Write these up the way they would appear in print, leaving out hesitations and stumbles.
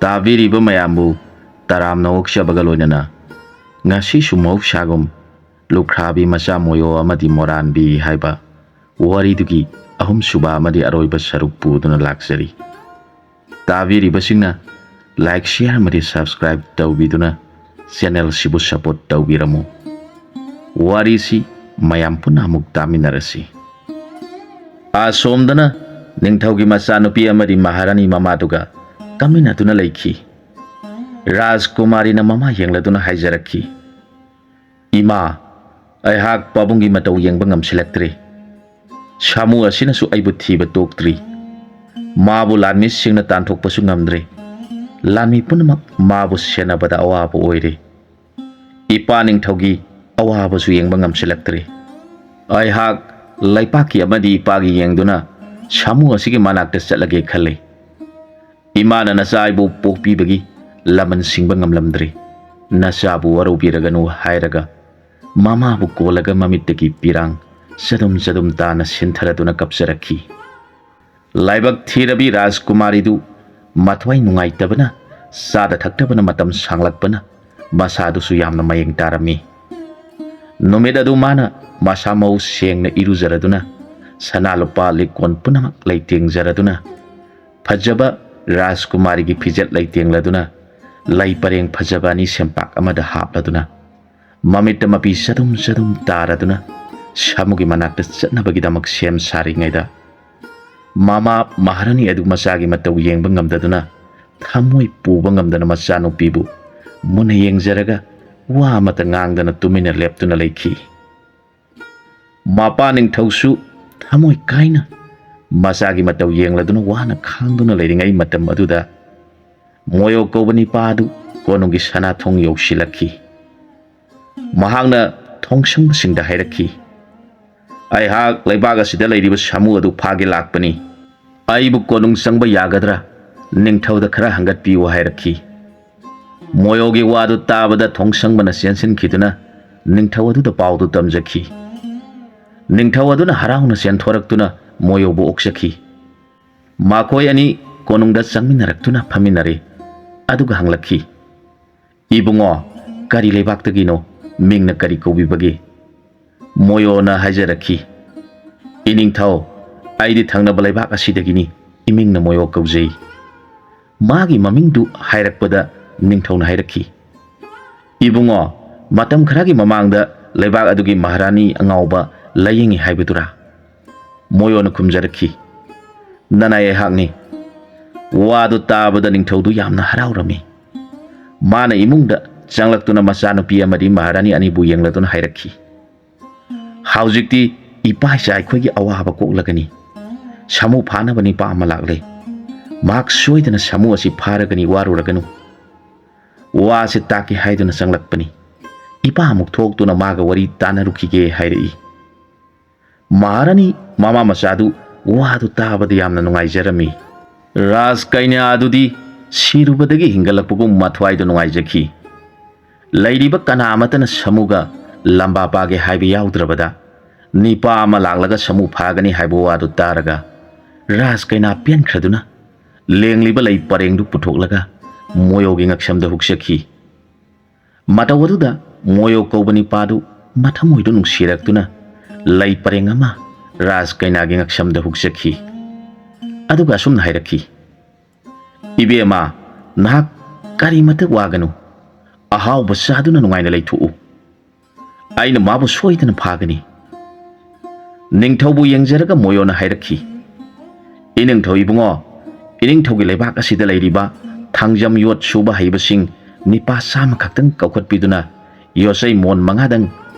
ꯇꯥꯕꯤꯔꯤꯕ ꯃꯌꯥꯝꯕꯨ ꯇꯔꯥꯝꯅ ꯑꯣꯛꯆꯕꯒ ꯂꯣꯏꯅꯅ ꯉꯁꯤꯁꯨ ꯃꯍꯧꯁꯥꯒꯨꯝ ꯂꯨꯈ꯭ꯔꯥꯕꯤ ꯃꯆꯥ ꯃꯣꯌꯣ ꯑꯃꯗꯤ ꯃꯣꯔꯥꯟꯕꯤ ꯍꯥꯏꯕ ꯋꯥꯔꯤꯗꯨꯒꯤ ꯑꯍꯨꯝꯁꯨꯕ ꯑꯃꯗꯤ ꯑꯔꯣꯏꯕ ꯁꯔꯨꯛ ꯄꯨꯗꯨꯅ ꯂꯥꯛꯆꯔꯤ꯫ ꯇꯥꯕꯤꯔꯤꯕꯁꯤꯡꯅ ꯂꯥꯏꯛ ꯁꯤꯌꯔ ꯑꯃꯗꯤ ꯁꯕꯁꯀ꯭ꯔꯥꯏꯕ ꯇꯧꯕꯤꯗꯨꯅ ꯆꯦꯅꯦꯜꯁꯤꯕꯨ ꯁꯄꯣꯔꯠ ꯇꯧꯕꯤꯔꯝꯃꯨ꯫ ꯋꯥꯔꯤꯁꯤ ꯃꯌꯥꯝ ꯄꯨꯟꯅ ꯑꯃꯨꯛ ꯇꯥꯃꯤꯟꯅꯔꯁꯤ꯫ ꯑꯁꯣꯝꯗꯅ ꯅꯤꯡꯊꯧꯒꯤ ꯃꯆꯥꯅꯨꯄꯤ ꯑꯃꯗꯤ ꯃꯍꯥꯔꯥꯅꯤ ꯃꯃꯥꯗꯨꯒ ꯀꯝꯃꯤꯟꯅꯗꯨꯅ ꯂꯩꯈꯤ꯫ ꯔꯥꯖꯀꯨꯃꯥꯔꯤꯅ ꯃꯃꯥ ꯌꯦꯡꯂꯗꯨꯅ ꯍꯥꯏꯖꯔꯛꯈꯤ, "ꯏꯃꯥ, ꯑꯩꯍꯥꯛ ꯄꯥꯕꯨꯡꯒꯤ ꯃꯇꯧ ꯌꯦꯡꯕ ꯉꯝꯁꯤꯜꯂꯛꯇ꯭ꯔꯦ꯫ ꯁꯥꯃꯨ ꯑꯁꯤꯅꯁꯨ ꯑꯩꯕꯨ ꯊꯤꯕ ꯇꯣꯛꯇ꯭ꯔꯤ꯫ ꯃꯥꯕꯨ ꯂꯥꯟꯃꯤꯁꯤꯡꯅ ꯇꯥꯟꯊꯣꯛꯄꯁꯨ ꯉꯝꯗ꯭ꯔꯦ꯫ ꯂꯥꯟꯃꯤ ꯄꯨꯝꯅꯃꯛ ꯃꯥꯕꯨ ꯁꯦꯟꯅꯕꯗ ꯑꯋꯥꯕ ꯑꯣꯏꯔꯦ꯫ ꯏꯄꯥ ꯅꯤꯡꯊꯧꯒꯤ ꯑꯋꯥꯕꯁꯨ ꯌꯦꯡꯕ ꯉꯝꯁꯤꯜꯂꯛꯇ꯭ꯔꯦ꯫ ꯑꯩꯍꯥꯛ ꯂꯩꯄꯥꯛꯀꯤ ꯑꯃꯗꯤ ꯏꯄꯥꯒꯤ ꯌꯦꯡꯗꯨꯅ ꯁꯥꯃꯨ ꯑꯁꯤꯒꯤ ꯃꯅꯥꯛꯇ ꯆꯠꯂꯒꯦ ꯈꯜꯂꯦ꯫ ꯏꯃꯥꯅ ꯅꯆꯥ ꯑꯩꯕꯨ ꯄꯣꯛꯄꯤꯕꯒꯤ ꯂꯃꯟ ꯁꯤꯡꯕ ꯉꯝꯂꯝꯗ꯭ꯔꯦ꯫ ꯅꯆꯥꯕꯨ ꯋꯥꯔꯧꯕꯤꯔꯒꯅꯨ" ꯍꯥꯏꯔꯒ ꯃꯃꯥꯕꯨ ꯀꯣꯜꯂꯒ ꯃꯃꯤꯠꯇꯒꯤ ꯄꯤꯔꯥꯡ ꯆꯗꯨꯝ ꯆꯗꯨꯝ ꯇꯥꯅ ꯁꯤꯟꯊꯔꯗꯨꯅ ꯀꯞꯆꯔꯛꯈꯤ꯫ ꯂꯥꯏꯕꯛ ꯊꯤꯔꯕꯤ ꯔꯥꯖꯀꯨꯃꯥꯔꯤꯗꯨ ꯃꯊ꯭ꯋꯥꯏ ꯅꯨꯡꯉꯥꯏꯇꯕꯅ ꯆꯥꯗ ꯊꯛꯇꯕꯅ ꯃꯇꯝ ꯁꯥꯡꯂꯛꯄꯅ ꯃꯁꯥꯗꯨꯁꯨ ꯌꯥꯝꯅ ꯃꯌꯦꯡ ꯇꯥꯔꯝꯃꯤ꯫ ꯅꯨꯃꯤꯠ ꯑꯗꯨ ꯃꯥꯅ ꯃꯁꯥ ꯃꯎ ꯁꯦꯡꯅ ꯏꯔꯨꯖꯔꯗꯨꯅ ꯁꯅꯥ ꯂꯨꯄꯥ ꯂꯤꯛꯀꯣꯟ ꯄꯨꯝꯅꯃꯛ ꯂꯩꯇꯦꯡꯖꯔꯗꯨꯅ ꯐꯖꯕ ꯔꯥꯖꯀꯨꯃꯥꯔꯤꯒꯤ ꯐꯤꯖꯦꯠ ꯂꯩꯇꯦꯡꯂꯗꯨꯅ ꯂꯩ ꯄꯔꯦꯡ ꯐꯖꯕ ꯑꯅꯤ ꯁꯦꯝꯄꯥꯛ ꯑꯃꯗ ꯍꯥꯞꯂꯗꯨꯅ ꯃꯃꯤꯠꯇ ꯃꯄꯤ ꯆꯗꯨꯝ ꯆꯗꯨꯝ ꯇꯥꯔꯗꯨꯅ ꯁꯥꯃꯨꯒꯤ ꯃꯅꯥꯛꯇ ꯆꯠꯅꯕꯒꯤꯗꯃꯛ ꯁꯦꯝ ꯁꯥꯔꯤꯉꯩꯗ ꯃꯃꯥ ꯃꯍꯥꯔꯥꯅꯤ ꯑꯗꯨ ꯃꯆꯥꯒꯤ ꯃꯇꯧ ꯌꯦꯡꯕ ꯉꯝꯗꯗꯨꯅ ꯊꯃꯣꯏ ꯄꯨꯕ ꯉꯝꯗꯅ ꯃꯆꯥꯅꯨꯄꯤꯕꯨ ꯃꯨꯟꯅ ꯌꯦꯡꯖꯔꯒ ꯋꯥ ꯑꯃꯠꯇ ꯉꯥꯡꯗꯅ ꯇꯨꯃꯤꯟꯅ ꯂꯦꯞꯇꯨꯅ ꯂꯩꯈꯤ꯫ ꯃꯄꯥ ꯅꯤꯡꯊꯧꯁꯨ ꯊꯃꯣꯏ ꯀꯥꯏꯅ ꯃꯆꯥꯒꯤ ꯃꯇꯧ ꯌꯦꯡꯂꯗꯨꯅ ꯋꯥꯅ ꯈꯥꯡꯗꯨꯅ ꯂꯩꯔꯤꯉꯩ ꯃꯇꯝ ꯑꯗꯨꯗ ꯃꯣꯌꯣ ꯀꯧꯕ ꯅꯤꯄꯥ ꯑꯗꯨ ꯀꯣꯅꯨꯡꯒꯤ ꯁꯅꯥꯊꯣꯡ ꯌꯧꯁꯤꯜꯂꯛꯈꯤ꯫ ꯃꯍꯥꯛꯅ ꯊꯣꯡꯁꯪꯕꯁꯤꯡꯗ ꯍꯥꯏꯔꯛꯈꯤ, "ꯑꯩꯍꯥꯛ ꯂꯩꯕꯥꯛ ꯑꯁꯤꯗ ꯂꯩꯔꯤꯕ ꯁꯥꯃꯨ ꯑꯗꯨ ꯐꯥꯒꯦ ꯂꯥꯛꯄꯅꯤ꯫ ꯑꯩꯕꯨ ꯀꯣꯅꯨꯡ ꯆꯪꯕ ꯌꯥꯒꯗ꯭ꯔꯥ? ꯅꯤꯡꯊꯧꯗ ꯈꯔ ꯍꯪꯒꯠꯄꯤꯌꯨ" ꯍꯥꯏꯔꯛꯈꯤ꯫ ꯃꯣꯌꯣꯒꯤ ꯋꯥꯗꯨ ꯇꯥꯕꯗ ꯊꯣꯡꯁꯪꯕꯅ ꯆꯦꯟꯁꯤꯟꯈꯤꯗꯨꯅ ꯅꯤꯡꯊꯧ ꯑꯗꯨꯗ ꯄꯥꯎꯗꯨ ꯇꯝꯖꯈꯤ꯫ ꯅꯤꯡꯊꯧ ꯑꯗꯨꯅ ꯍꯔꯥꯎꯅ ꯆꯦꯟꯊꯣꯔꯛꯇꯨꯅ ꯃꯣꯌꯣꯕꯨ ꯑꯣꯛꯆꯈꯤ꯫ ꯃꯈꯣꯏ ꯑꯅꯤ ꯀꯣꯅꯨꯡꯗ ꯆꯪꯃꯤꯟꯅꯔꯛꯇꯨꯅ ꯐꯝꯃꯤꯟꯅꯔꯦ꯫ ꯑꯗꯨꯒ ꯍꯪꯂꯛꯈꯤ, "ꯏꯕꯨꯡꯉꯣ, ꯀꯔꯤ ꯂꯩꯕꯥꯛꯇꯒꯤꯅꯣ? ꯃꯤꯡꯅ ꯀꯔꯤ ꯀꯧꯕꯤꯕꯒꯦ?" ꯃꯣꯌꯣꯅ ꯍꯥꯏꯖꯔꯛꯈꯤ, "ꯏꯅꯤꯡꯊꯧ, ꯑꯩꯗꯤ ꯊꯪꯅꯕ ꯂꯩꯕꯥꯛ ꯑꯁꯤꯗꯒꯤꯅꯤ꯫ ꯏꯃꯤꯡꯅ ꯃꯣꯌꯣ ꯀꯧꯖꯩ." ꯃꯥꯒꯤ ꯃꯃꯤꯡꯗꯨ ꯍꯥꯏꯔꯛꯄꯗ ꯅꯤꯡꯊꯧꯅ ꯍꯥꯏꯔꯛꯈꯤ, "ꯏꯕꯨꯡꯉꯣ, ꯃꯇꯝ ꯈꯔꯒꯤ ꯃꯃꯥꯡꯗ ꯂꯩꯕꯥꯛ ꯑꯗꯨꯒꯤ ꯃꯍꯥꯔꯥꯅꯤ ꯑꯉꯥꯎꯕ ꯂꯥꯏꯌꯦꯡꯉꯤ ꯍꯥꯏꯕꯗꯨꯔꯥ?" ꯃꯣꯌꯣꯅ ꯈꯨꯝꯖꯔꯛꯈꯤ, "ꯅꯅꯥꯏ ꯑꯩꯍꯥꯛꯅꯤ." ꯋꯥꯗꯨ ꯇꯥꯕꯗ ꯅꯤꯡꯊꯧꯗꯨ ꯌꯥꯝꯅ ꯍꯔꯥꯎꯔꯝꯃꯤ꯫ ꯃꯥꯅ ꯏꯃꯨꯡꯗ ꯆꯪꯂꯛꯇꯨꯅ ꯃꯆꯥꯅꯨꯄꯤ ꯑꯃꯗꯤ ꯃꯍꯥꯔꯥꯅꯤ ꯑꯅꯤꯕꯨ ꯌꯦꯡꯂꯗꯨꯅ ꯍꯥꯏꯔꯛꯈꯤ, "ꯍꯧꯖꯤꯛꯇꯤ ꯏꯄꯥ ꯏꯆꯥ ꯑꯩꯈꯣꯏꯒꯤ ꯑꯋꯥꯕ ꯀꯣꯛꯂꯒꯅꯤ꯫ ꯁꯥꯃꯨ ꯐꯥꯅꯕ ꯅꯤꯄꯥ ꯑꯃ ꯂꯥꯛꯂꯦ꯫ ꯃꯍꯥꯛ ꯁꯣꯏꯗꯅ ꯁꯥꯃꯨ ꯑꯁꯤ ꯐꯥꯔꯒꯅꯤ, ꯋꯥꯔꯨꯔꯒꯅꯨ꯫ ꯋꯥꯁꯦ ꯇꯥꯛꯀꯦ ꯍꯥꯏꯗꯨꯅ ꯆꯪꯂꯛꯄꯅꯤ꯫ ꯏꯄꯥ ꯑꯃꯨꯛ ꯊꯣꯛꯇꯨꯅ ꯃꯥꯒ ꯋꯥꯔꯤ ꯇꯥꯟꯅꯔꯨꯈꯤꯒꯦ" ꯍꯥꯏꯔꯛꯏ꯫ ꯃꯍꯥꯔꯥꯅꯤ ꯃꯃꯥ ꯃꯆꯥꯗꯨ ꯋꯥꯗꯨ ꯇꯥꯕꯗ ꯌꯥꯝꯅ ꯅꯨꯡꯉꯥꯏꯖꯔꯝꯃꯤ꯫ ꯔꯥꯖꯀꯩꯅ꯭ꯌꯥ ꯑꯗꯨꯗꯤ ꯁꯤꯔꯨꯕꯗꯒꯤ ꯍꯤꯡꯒꯠꯂꯛꯄꯒꯨꯝ ꯃꯊ꯭ꯋꯥꯏꯗ ꯅꯨꯡꯉꯥꯏꯖꯈꯤ꯫ ꯂꯩꯔꯤꯕ ꯀꯅꯥ ꯑꯃꯠꯇꯅ ꯁꯥꯃꯨꯒ ꯂꯝꯕꯥ ꯄꯥꯒꯦ ꯍꯥꯏꯕ ꯌꯥꯎꯗ꯭ꯔꯕꯗ ꯅꯤꯄꯥ ꯑꯃ ꯂꯥꯛꯂꯒ ꯁꯥꯃꯨ ꯐꯥꯒꯅꯤ ꯍꯥꯏꯕ ꯋꯥꯗꯨ ꯇꯥꯔꯒ ꯔꯥꯖꯀꯩꯅꯥ ꯄꯦꯟꯈ꯭ꯔꯗꯨꯅ ꯂꯦꯡꯂꯤꯕ ꯂꯩ ꯄꯔꯦꯡꯗꯨ ꯄꯨꯊꯣꯛꯂꯒ ꯃꯣꯌꯣꯒꯤ ꯉꯛꯁꯝꯗ ꯍꯨꯛꯆꯈꯤ꯫ ꯃꯇꯧ ꯑꯗꯨꯗ ꯃꯣꯌꯣ ꯀꯧꯕ ꯅꯤꯄꯥꯗꯨ ꯃꯊꯃꯣꯏꯗꯨ ꯅꯨꯡꯁꯤꯔꯛꯇꯨꯅ ꯂꯩ ꯄꯔꯦꯡ ꯑꯃ ꯔꯥꯖꯀꯩꯅꯥꯒꯤ ꯉꯛꯁꯝꯗ ꯍꯨꯛꯆꯈꯤ꯫ ꯑꯗꯨꯒ ꯑꯁꯨꯝꯅ ꯍꯥꯏꯔꯛꯈꯤ, "ꯏꯕꯦꯝꯃ, ꯅꯍꯥꯛ ꯀꯔꯤꯃꯠꯇ ꯋꯥꯒꯅꯨ꯫ ꯑꯍꯥꯎꯕ ꯆꯥꯗꯨꯅ ꯅꯨꯡꯉꯥꯏꯅ ꯂꯩꯊꯣꯛꯎ꯫ ꯑꯩꯅ ꯃꯥꯕꯨ ꯁꯣꯏꯗꯅ ꯐꯥꯒꯅꯤ." ꯅꯤꯡꯊꯧꯕꯨ ꯌꯦꯡꯖꯔꯒ ꯃꯣꯌꯣꯅ ꯍꯥꯏꯔꯛꯈꯤ, "ꯏꯅꯤꯡꯊꯧ ꯏꯕꯨꯡꯉꯣ, ꯏꯅꯤꯡꯊꯧꯒꯤ ꯂꯩꯕꯥꯛ ꯑꯁꯤꯗ ꯂꯩꯔꯤꯕ ꯊꯥꯡꯖꯝ ꯌꯣꯠ ꯁꯨꯕ ꯍꯩꯕꯁꯤꯡ ꯅꯤꯄꯥ 100 ꯈꯛꯇꯪ ꯀꯧꯈꯠꯄꯤꯗꯨꯅ ꯌꯣꯠꯆꯩ ꯃꯣꯟ 5ꯗꯪ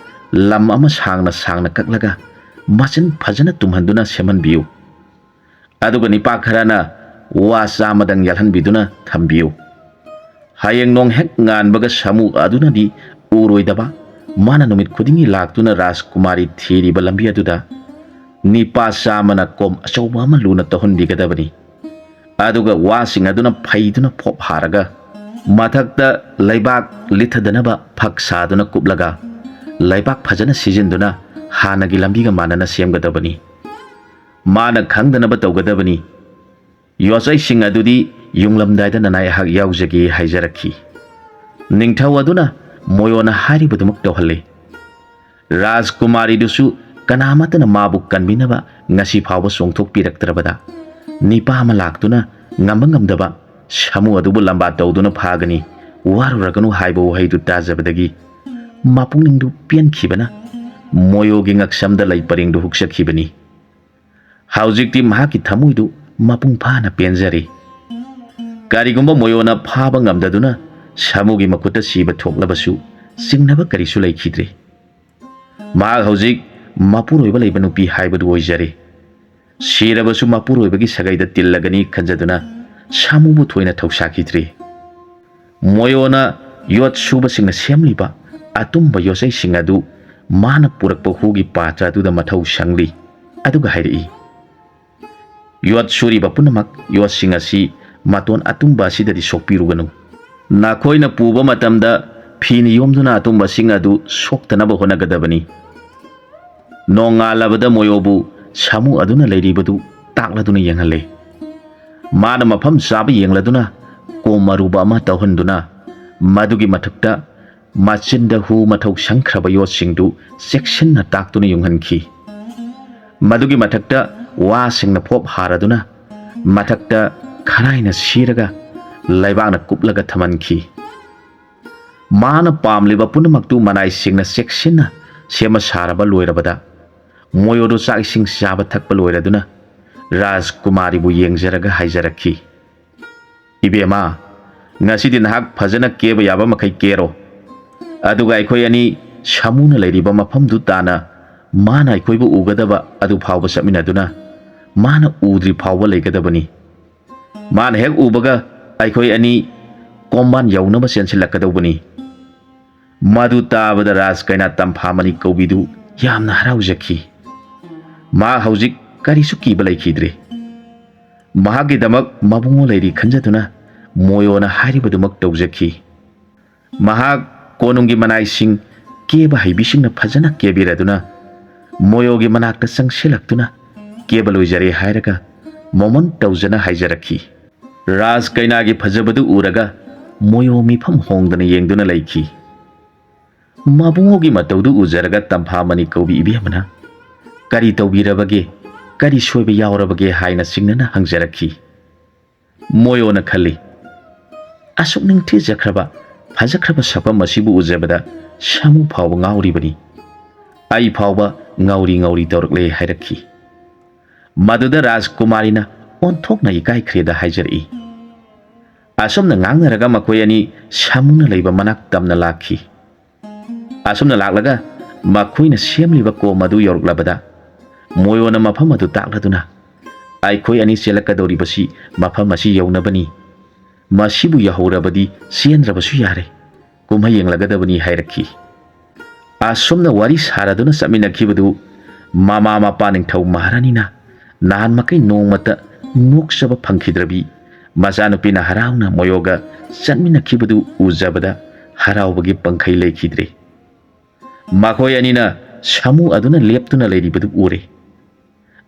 ꯂꯝ ꯑꯃ ꯁꯥꯡꯅ ꯁꯥꯡꯅ ꯀꯛꯂꯒ ꯃꯆꯤꯟ ꯐꯖꯅ ꯇꯨꯝꯍꯟꯗꯨꯅ ꯁꯦꯝꯍꯟꯕꯤꯌꯨ꯫ ꯑꯗꯨꯒ ꯅꯤꯄꯥ ꯈꯔꯅ ꯋꯥ 100ꯗꯪ ꯌꯥꯜꯍꯟꯕꯤꯗꯨꯅ ꯊꯝꯕꯤꯌꯨ꯫ ꯍꯌꯦꯡ ꯅꯣꯡ ꯍꯦꯛ ꯉꯥꯟꯕꯒ ꯁꯥꯃꯨ ꯑꯗꯨꯅꯗꯤ ꯎꯔꯣꯏꯗꯕ ꯃꯥꯅ ꯅꯨꯃꯤꯠ ꯈꯨꯗꯤꯡꯒꯤ ꯂꯥꯛꯇꯨꯅ ꯔꯥꯖꯀꯨꯃꯥꯔꯤ ꯊꯤꯔꯤꯕ ꯂꯝꯕꯤ ꯑꯗꯨꯗ ꯅꯤꯄꯥ 100ꯅ ꯀꯣꯝ ꯑꯆꯧꯕ ꯑꯃ ꯂꯨꯅ ꯇꯧꯍꯟꯕꯤꯒꯗꯕꯅꯤ꯫ ꯑꯗꯨꯒ ꯋꯥꯁꯤꯡ ꯑꯗꯨꯅ ꯐꯩꯗꯨꯅ ꯐꯣꯞ ꯍꯥꯔꯒ ꯃꯊꯛꯇ ꯂꯩꯕꯥꯛ ꯂꯤꯊꯗꯅꯕ ꯐꯛ ꯁꯥꯗꯨꯅ ꯀꯨꯞꯂꯒ ꯂꯩꯕꯥꯛ ꯐꯖꯅ ꯁꯤꯖꯤꯟꯗꯨꯅ ꯍꯥꯟꯅꯒꯤ ꯂꯝꯕꯤꯒ ꯃꯥꯟꯅꯅ ꯁꯦꯝꯒꯗꯕꯅꯤ꯫ ꯃꯥꯅ ꯈꯪꯗꯅꯕ ꯇꯧꯒꯗꯕꯅꯤ꯫ ꯌꯣꯠꯆꯩꯁꯤꯡ ꯑꯗꯨꯗꯤ ꯌꯨꯡꯂꯝꯗꯥꯏꯗ ꯅꯅꯥꯏꯍꯥꯛ ꯌꯥꯎꯖꯒꯦ ꯍꯥꯏꯖꯔꯛꯈꯤ꯫ ꯅꯤꯡꯊꯧ ꯑꯗꯨꯅ ꯃꯣꯌꯣꯅ ꯍꯥꯏꯔꯤꯕꯗꯨꯃꯛ ꯇꯧꯍꯜꯂꯦ꯫ ꯔꯥꯖꯀꯨꯃꯥꯔꯤꯗꯨꯁꯨ ꯀꯅꯥꯃꯠꯇꯅ ꯃꯥꯕꯨ ꯀꯟꯕꯤꯅꯕ ꯉꯁꯤ ꯐꯥꯎꯕ ꯆꯣꯡꯊꯣꯛꯄꯤꯔꯛꯇ꯭ꯔꯕꯗ ꯅꯤꯄꯥ ꯑꯃ ꯂꯥꯛꯇꯨꯅ ꯉꯝꯕ ꯉꯝꯗꯕ ꯁꯥꯃꯨ ꯑꯗꯨꯕꯨ ꯂꯝꯕꯥ ꯇꯧꯗꯨꯅ ꯐꯥꯒꯅꯤ, ꯋꯥꯔꯨꯔꯒꯅꯨ ꯍꯥꯏꯕ ꯋꯥꯍꯩꯗꯨ ꯇꯥꯖꯕꯗꯒꯤ ꯃꯄꯨꯛꯅꯤꯡꯗꯨ ꯄꯦꯟꯈꯤꯕꯅ ꯃꯣꯌꯣꯒꯤ ꯉꯛꯁꯝꯗ ꯂꯩ ꯄꯔꯦꯡꯗꯨ ꯍꯨꯛꯆꯈꯤꯕꯅꯤ꯫ ꯍꯧꯖꯤꯛꯇꯤ ꯃꯍꯥꯛꯀꯤ ꯊꯃꯣꯏꯗꯨ ꯃꯄꯨꯡ ꯐꯥꯅ ꯄꯦꯟꯖꯔꯦ꯫ ꯀꯔꯤꯒꯨꯝꯕ ꯃꯣꯌꯣꯅ ꯐꯥꯕ ꯉꯝꯗꯗꯨꯅ ꯁꯥꯃꯨꯒꯤ ꯃꯈꯨꯠꯇ ꯁꯤꯕ ꯊꯣꯛꯂꯕꯁꯨ ꯆꯤꯡꯅꯕ ꯀꯔꯤꯁꯨ ꯂꯩꯈꯤꯗ꯭ꯔꯦ꯫ ꯃꯍꯥꯛ ꯍꯧꯖꯤꯛ ꯃꯄꯨꯔꯣꯏꯕ ꯂꯩꯕ ꯅꯨꯄꯤ ꯍꯥꯏꯕꯗꯨ ꯑꯣꯏꯖꯔꯦ꯫ ꯁꯤꯔꯕꯁꯨ ꯃꯄꯨꯔꯣꯏꯕꯒꯤ ꯁꯥꯒꯩꯗ ꯇꯤꯜꯂꯒꯅꯤ ꯈꯟꯖꯗꯨꯅ ꯁꯥꯃꯨꯕꯨ ꯊꯣꯏꯅ ꯊꯧꯁꯥꯈꯤꯗ꯭ꯔꯦ꯫ ꯃꯣꯌꯣꯅ ꯌꯣꯠ ꯁꯨꯕꯁꯤꯡꯅ ꯁꯦꯝꯂꯤꯕ ꯑꯇꯨꯝꯕ ꯌꯣꯠꯆꯩꯁꯤꯡ ꯑꯗꯨ ꯃꯥꯅ ꯄꯨꯔꯛꯄ ꯍꯨꯒꯤ ꯄꯥꯇ꯭ꯔ ꯑꯗꯨꯗ ꯃꯊꯧ ꯁꯪꯂꯤ ꯑꯗꯨꯒ ꯍꯥꯏꯔꯛꯏ, ꯌꯣꯠ ꯁꯨꯔꯤꯕ ꯄꯨꯝꯅꯃꯛ ꯌꯣꯠꯁꯤꯡ ꯑꯁꯤ ꯃꯇꯣꯟ ꯑꯇꯨꯝꯕ ꯑꯁꯤꯗꯗꯤ ꯁꯣꯛꯄꯤꯔꯨꯒꯅꯨ꯫ ꯅꯈꯣꯏꯅ ꯄꯨꯕ ꯃꯇꯝꯗ ꯐꯤꯅ ꯌꯣꯝꯗꯨꯅ ꯑꯇꯨꯝꯕꯁꯤꯡ ꯑꯗꯨ ꯁꯣꯛꯇꯅꯕ ꯍꯣꯠꯅꯒꯗꯕꯅꯤ꯫ ꯅꯣꯡꯉꯥꯜꯂꯕꯗ ꯃꯣꯌꯣꯕꯨ ꯁꯥꯃꯨ ꯑꯗꯨꯅ ꯂꯩꯔꯤꯕꯗꯨ ꯇꯥꯛꯂꯗꯨꯅ ꯌꯦꯡꯍꯜꯂꯦ꯫ ꯃꯥꯅ ꯃꯐꯝ ꯆꯥꯕ ꯌꯦꯡꯂꯗꯨꯅ ꯀꯣꯝ ꯑꯔꯨꯕ ꯑꯃ ꯇꯧꯍꯟꯗꯨꯅ ꯃꯗꯨꯒꯤ ꯃꯊꯛꯇ ꯃꯆꯤꯟꯗ ꯍꯨ ꯃꯊꯧ ꯁꯪꯈ꯭ꯔꯕ ꯌꯣꯠꯁꯤꯡꯗꯨ ꯆꯦꯛꯁꯤꯟꯅ ꯇꯥꯛꯇꯨꯅ ꯌꯨꯡꯍꯟꯈꯤ꯫ ꯃꯗꯨꯒꯤ ꯃꯊꯛꯇ ꯋꯥꯁꯤꯡꯅ ꯐꯣꯞ ꯍꯥꯔꯗꯨꯅ ꯃꯊꯛꯇ ꯈꯔꯥꯏꯅ ꯁꯤꯔꯒ ꯂꯩꯕꯥꯛꯅ ꯀꯨꯞꯂꯒ ꯊꯝꯍꯟꯈꯤ꯫ ꯃꯥꯅ ꯄꯥꯝꯂꯤꯕ ꯄꯨꯝꯅꯃꯛꯇꯨ ꯃꯅꯥꯏꯁꯤꯡꯅ ꯆꯦꯛꯁꯤꯟꯅ ꯁꯦꯝꯕ ꯁꯥꯔꯕ ꯂꯣꯏꯔꯕꯗ ꯃꯣꯌꯣꯗꯨ ꯆꯥꯛ ꯏꯁꯤꯡ ꯆꯥꯕ ꯊꯛꯄ ꯂꯣꯏꯔꯗꯨꯅ ꯔꯥꯖꯀꯨꯃꯥꯔꯤꯕꯨ ꯌꯦꯡꯖꯔꯒ ꯍꯥꯏꯖꯔꯛꯈꯤ, ꯏꯕꯦꯝꯃ, ꯉꯁꯤꯗꯤ ꯅꯍꯥꯛ ꯐꯖꯅ ꯀꯦꯕ ꯌꯥꯕ ꯃꯈꯩ ꯀꯦꯔꯣ, ꯑꯗꯨꯒ ꯑꯩꯈꯣꯏ ꯑꯅꯤ ꯁꯥꯃꯨꯅ ꯂꯩꯔꯤꯕ ꯃꯐꯝꯗꯨ ꯇꯥꯅ ꯃꯥꯅ ꯑꯩꯈꯣꯏꯕꯨ ꯎꯒꯗꯕ ꯑꯗꯨ ꯐꯥꯎꯕ ꯆꯠꯃꯤꯟꯅꯗꯨꯅ ꯃꯥꯅ ꯎꯗ꯭ꯔꯤ ꯐꯥꯎꯕ ꯂꯩꯒꯗꯕꯅꯤ꯫ ꯃꯥꯅ ꯍꯦꯛ ꯎꯕꯒ ꯑꯩꯈꯣꯏ ꯑꯅꯤ ꯀꯣꯝꯕꯥꯟ ꯌꯧꯅꯕ ꯆꯦꯟꯁꯤꯜꯂꯛꯀꯗꯧꯕꯅꯤ꯫ ꯃꯗꯨ ꯇꯥꯕꯗ ꯔꯥꯖ ꯀꯩꯅꯥ ꯇꯝꯐꯥꯃꯅꯤ ꯀꯧꯕꯤꯗꯨ ꯌꯥꯝꯅ ꯍꯔꯥꯎꯖꯈꯤ꯫ ꯃꯍꯥꯛ ꯍꯧꯖꯤꯛ ꯀꯔꯤꯁꯨ ꯀꯤꯕ ꯂꯩꯈꯤꯗ꯭ꯔꯦ꯫ ꯃꯍꯥꯛꯀꯤꯗꯃꯛ ꯃꯕꯨꯡꯉꯣ ꯂꯩꯔꯤ ꯈꯟꯖꯗꯨꯅ ꯃꯣꯌꯣꯅ ꯍꯥꯏꯔꯤꯕꯗꯨꯃꯛ ꯇꯧꯖꯈꯤ꯫ ꯃꯍꯥꯛ ꯀꯣꯅꯨꯡꯒꯤ ꯃꯅꯥꯏꯁꯤꯡ ꯀꯦꯕ ꯍꯩꯕꯤꯁꯤꯡꯅ ꯐꯖꯅ ꯀꯦꯕꯤꯔꯗꯨꯅ ꯃꯣꯌꯣꯒꯤ ꯃꯅꯥꯛꯇ ꯆꯪꯁꯤꯜꯂꯛꯇꯨꯅ ꯀꯦꯕ ꯂꯣꯏꯖꯔꯦ ꯍꯥꯏꯔꯒ ꯃꯣꯃꯣꯟ ꯇꯧꯖꯅ ꯍꯥꯏꯖꯔꯛꯈꯤ꯫ ꯔꯥꯖ ꯀꯩꯅꯥꯒꯤ ꯐꯖꯕꯗꯨ ꯎꯔꯒ ꯃꯣꯌꯣ ꯃꯤꯐꯝ ꯍꯣꯡꯗꯅ ꯌꯦꯡꯗꯨꯅ ꯂꯩꯈꯤ꯫ ꯃꯕꯨꯡꯉꯣꯒꯤ ꯃꯇꯧꯗꯨ ꯎꯖꯔꯒ ꯇꯝꯐꯥꯃꯅꯤ ꯀꯧꯕꯤ ꯏꯕꯦꯝꯃꯅ ꯀꯔꯤ ꯇꯧꯕꯤꯔꯕꯒꯦ, ꯀꯔꯤ ꯁꯣꯏꯕ ꯌꯥꯎꯔꯕꯒꯦ ꯍꯥꯏꯅ ꯆꯤꯡꯅꯅ ꯍꯪꯖꯔꯛꯈꯤ꯫ ꯃꯣꯌꯣꯅ ꯈꯜꯂꯤ, ꯑꯁꯨꯛ ꯅꯤꯡꯊꯤꯖꯈ꯭ꯔꯕ ꯐꯖꯈ꯭ꯔꯕ ꯁꯛꯐꯝ ꯑꯁꯤꯕꯨ ꯎꯖꯕꯗ ꯁꯥꯃꯨ ꯐꯥꯎꯕ ꯉꯥꯎꯔꯤꯕꯅꯤ, ꯑꯩ ꯐꯥꯎꯕ ꯉꯥꯎꯔꯤ ꯉꯥꯎꯔꯤ ꯇꯧꯔꯛꯂꯦ ꯍꯥꯏꯔꯛꯈꯤ꯫ ꯃꯗꯨꯗ ꯔꯥꯖꯀꯨꯃꯥꯔꯤꯅ ꯑꯣꯟꯊꯣꯛꯅ ꯏꯀꯥꯏꯈ꯭ꯔꯦꯗ ꯍꯥꯏꯖꯔꯛꯏ꯫ ꯑꯁꯨꯝꯅ ꯉꯥꯡꯅꯔꯒ ꯃꯈꯣꯏ ꯑꯅꯤ ꯁꯥꯃꯨꯅ ꯂꯩꯕ ꯃꯅꯥꯛ ꯇꯝꯅ ꯂꯥꯛꯈꯤ꯫ ꯑꯁꯨꯝꯅ ꯂꯥꯛꯂꯒ ꯃꯈꯣꯏꯅ ꯁꯦꯝꯂꯤꯕ ꯀꯣꯝ ꯑꯗꯨ ꯌꯧꯔꯛꯂꯕꯗ ꯃꯣꯌꯣꯅ ꯃꯐꯝ ꯑꯗꯨ ꯇꯥꯛꯂꯗꯨꯅ ꯑꯩꯈꯣꯏ ꯑꯅꯤ ꯆꯦꯜꯂꯛꯀꯗꯧꯔꯤꯕꯁꯤ ꯃꯐꯝ ꯑꯁꯤ ꯌꯧꯅꯕꯅꯤ, ꯃꯁꯤꯕꯨ ꯌꯧꯍꯧꯔꯕꯗꯤ ꯆꯦꯟꯗ꯭ꯔꯕꯁꯨ ꯌꯥꯔꯦ, ꯀꯨꯝꯍꯩ ꯌꯦꯡꯂꯒꯗꯕꯅꯤ ꯍꯥꯏꯔꯛꯈꯤ꯫ ꯑꯁꯨꯝꯅ ꯋꯥꯔꯤ ꯁꯥꯔꯗꯨꯅ ꯆꯠꯃꯤꯟꯅꯈꯤꯕꯗꯨ ꯃꯃꯥ ꯃꯄꯥ ꯅꯤꯡꯊꯧ ꯃꯍꯥꯔꯥꯅꯤꯅ ꯅꯍꯥꯟ ꯃꯈꯩ ꯅꯣꯡꯃꯇ ꯅꯣꯛꯆꯕ ꯐꯪꯈꯤꯗ꯭ꯔꯕꯤ ꯃꯆꯥꯅꯨꯄꯤꯅ ꯍꯔꯥꯎꯅ ꯃꯣꯌꯣꯒ ꯆꯠꯃꯤꯟꯅꯈꯤꯕꯗꯨ ꯎꯖꯕꯗ ꯍꯔꯥꯎꯕꯒꯤ ꯄꯪꯈꯩ ꯂꯩꯈꯤꯗ꯭ꯔꯦ꯫ ꯃꯈꯣꯏ ꯑꯅꯤꯅ ꯁꯥꯃꯨ ꯑꯗꯨꯅ ꯂꯦꯞꯇꯨꯅ ꯂꯩꯔꯤꯕꯗꯨ ꯎꯔꯦ꯫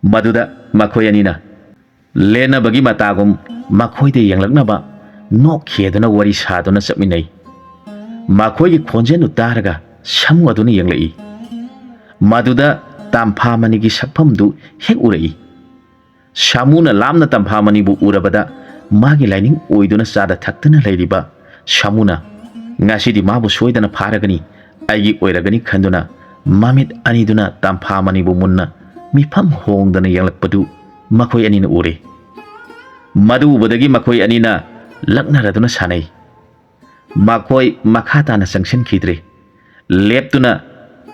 ꯃꯗꯨꯗ ꯃꯈꯣꯏ ꯑꯅꯤꯅ ꯂꯦꯟꯅꯕꯒꯤ ꯃꯇꯥꯒꯨꯝ ꯃꯈꯣꯏꯗ ꯌꯦꯡꯂꯛꯅꯕ ꯅꯣꯛꯈꯦꯗꯨꯅ ꯋꯥꯔꯤ ꯁꯥꯗꯨꯅ ꯆꯠꯃꯤꯟꯅꯩ꯫ ꯃꯈꯣꯏꯒꯤ ꯈꯣꯟꯖꯦꯜꯗꯨ ꯇꯥꯔꯒ ꯁꯥꯃꯨ ꯑꯗꯨꯅ ꯌꯦꯡꯂꯛꯏ꯫ ꯃꯗꯨꯗ ꯇꯝꯐꯥꯃꯅꯤꯒꯤ ꯁꯛꯐꯝꯗꯨ ꯍꯦꯛ ꯎꯔꯛꯏ꯫ ꯁꯥꯃꯨꯅ ꯂꯥꯞꯅ ꯇꯝꯐꯥꯃꯅꯤꯕꯨ ꯎꯔꯕꯗ ꯃꯥꯒꯤ ꯂꯥꯏꯅꯤꯡ ꯑꯣꯏꯗꯨꯅ ꯆꯥꯗ ꯊꯛꯇꯨꯅ ꯂꯩꯔꯤꯕ ꯁꯥꯃꯨꯅ ꯉꯁꯤꯗꯤ ꯃꯥꯕꯨ ꯁꯣꯏꯗꯅ ꯐꯥꯔꯒꯅꯤ, ꯑꯩꯒꯤ ꯑꯣꯏꯔꯒꯅꯤ ꯈꯟꯗꯨꯅ ꯃꯃꯤꯠ ꯑꯅꯤꯗꯨꯅ ꯇꯝꯐꯥꯃꯅꯤꯕꯨ ꯃꯨꯟꯅ ꯃꯤꯐꯝ ꯍꯣꯡꯗꯅ ꯌꯦꯡꯂꯛꯄꯗꯨ ꯃꯈꯣꯏ ꯑꯅꯤꯅ ꯎꯔꯦ꯫ ꯃꯗꯨ ꯎꯕꯗꯒꯤ ꯃꯈꯣꯏ ꯑꯅꯤꯅ ꯂꯛꯅꯔꯗꯨꯅ ꯁꯥꯟꯅꯩ꯫ ꯃꯈꯣꯏ ꯃꯈꯥ ꯇꯥꯅ ꯆꯪꯁꯤꯟꯈꯤꯗ꯭ꯔꯦ꯫ ꯂꯦꯞꯇꯨꯅ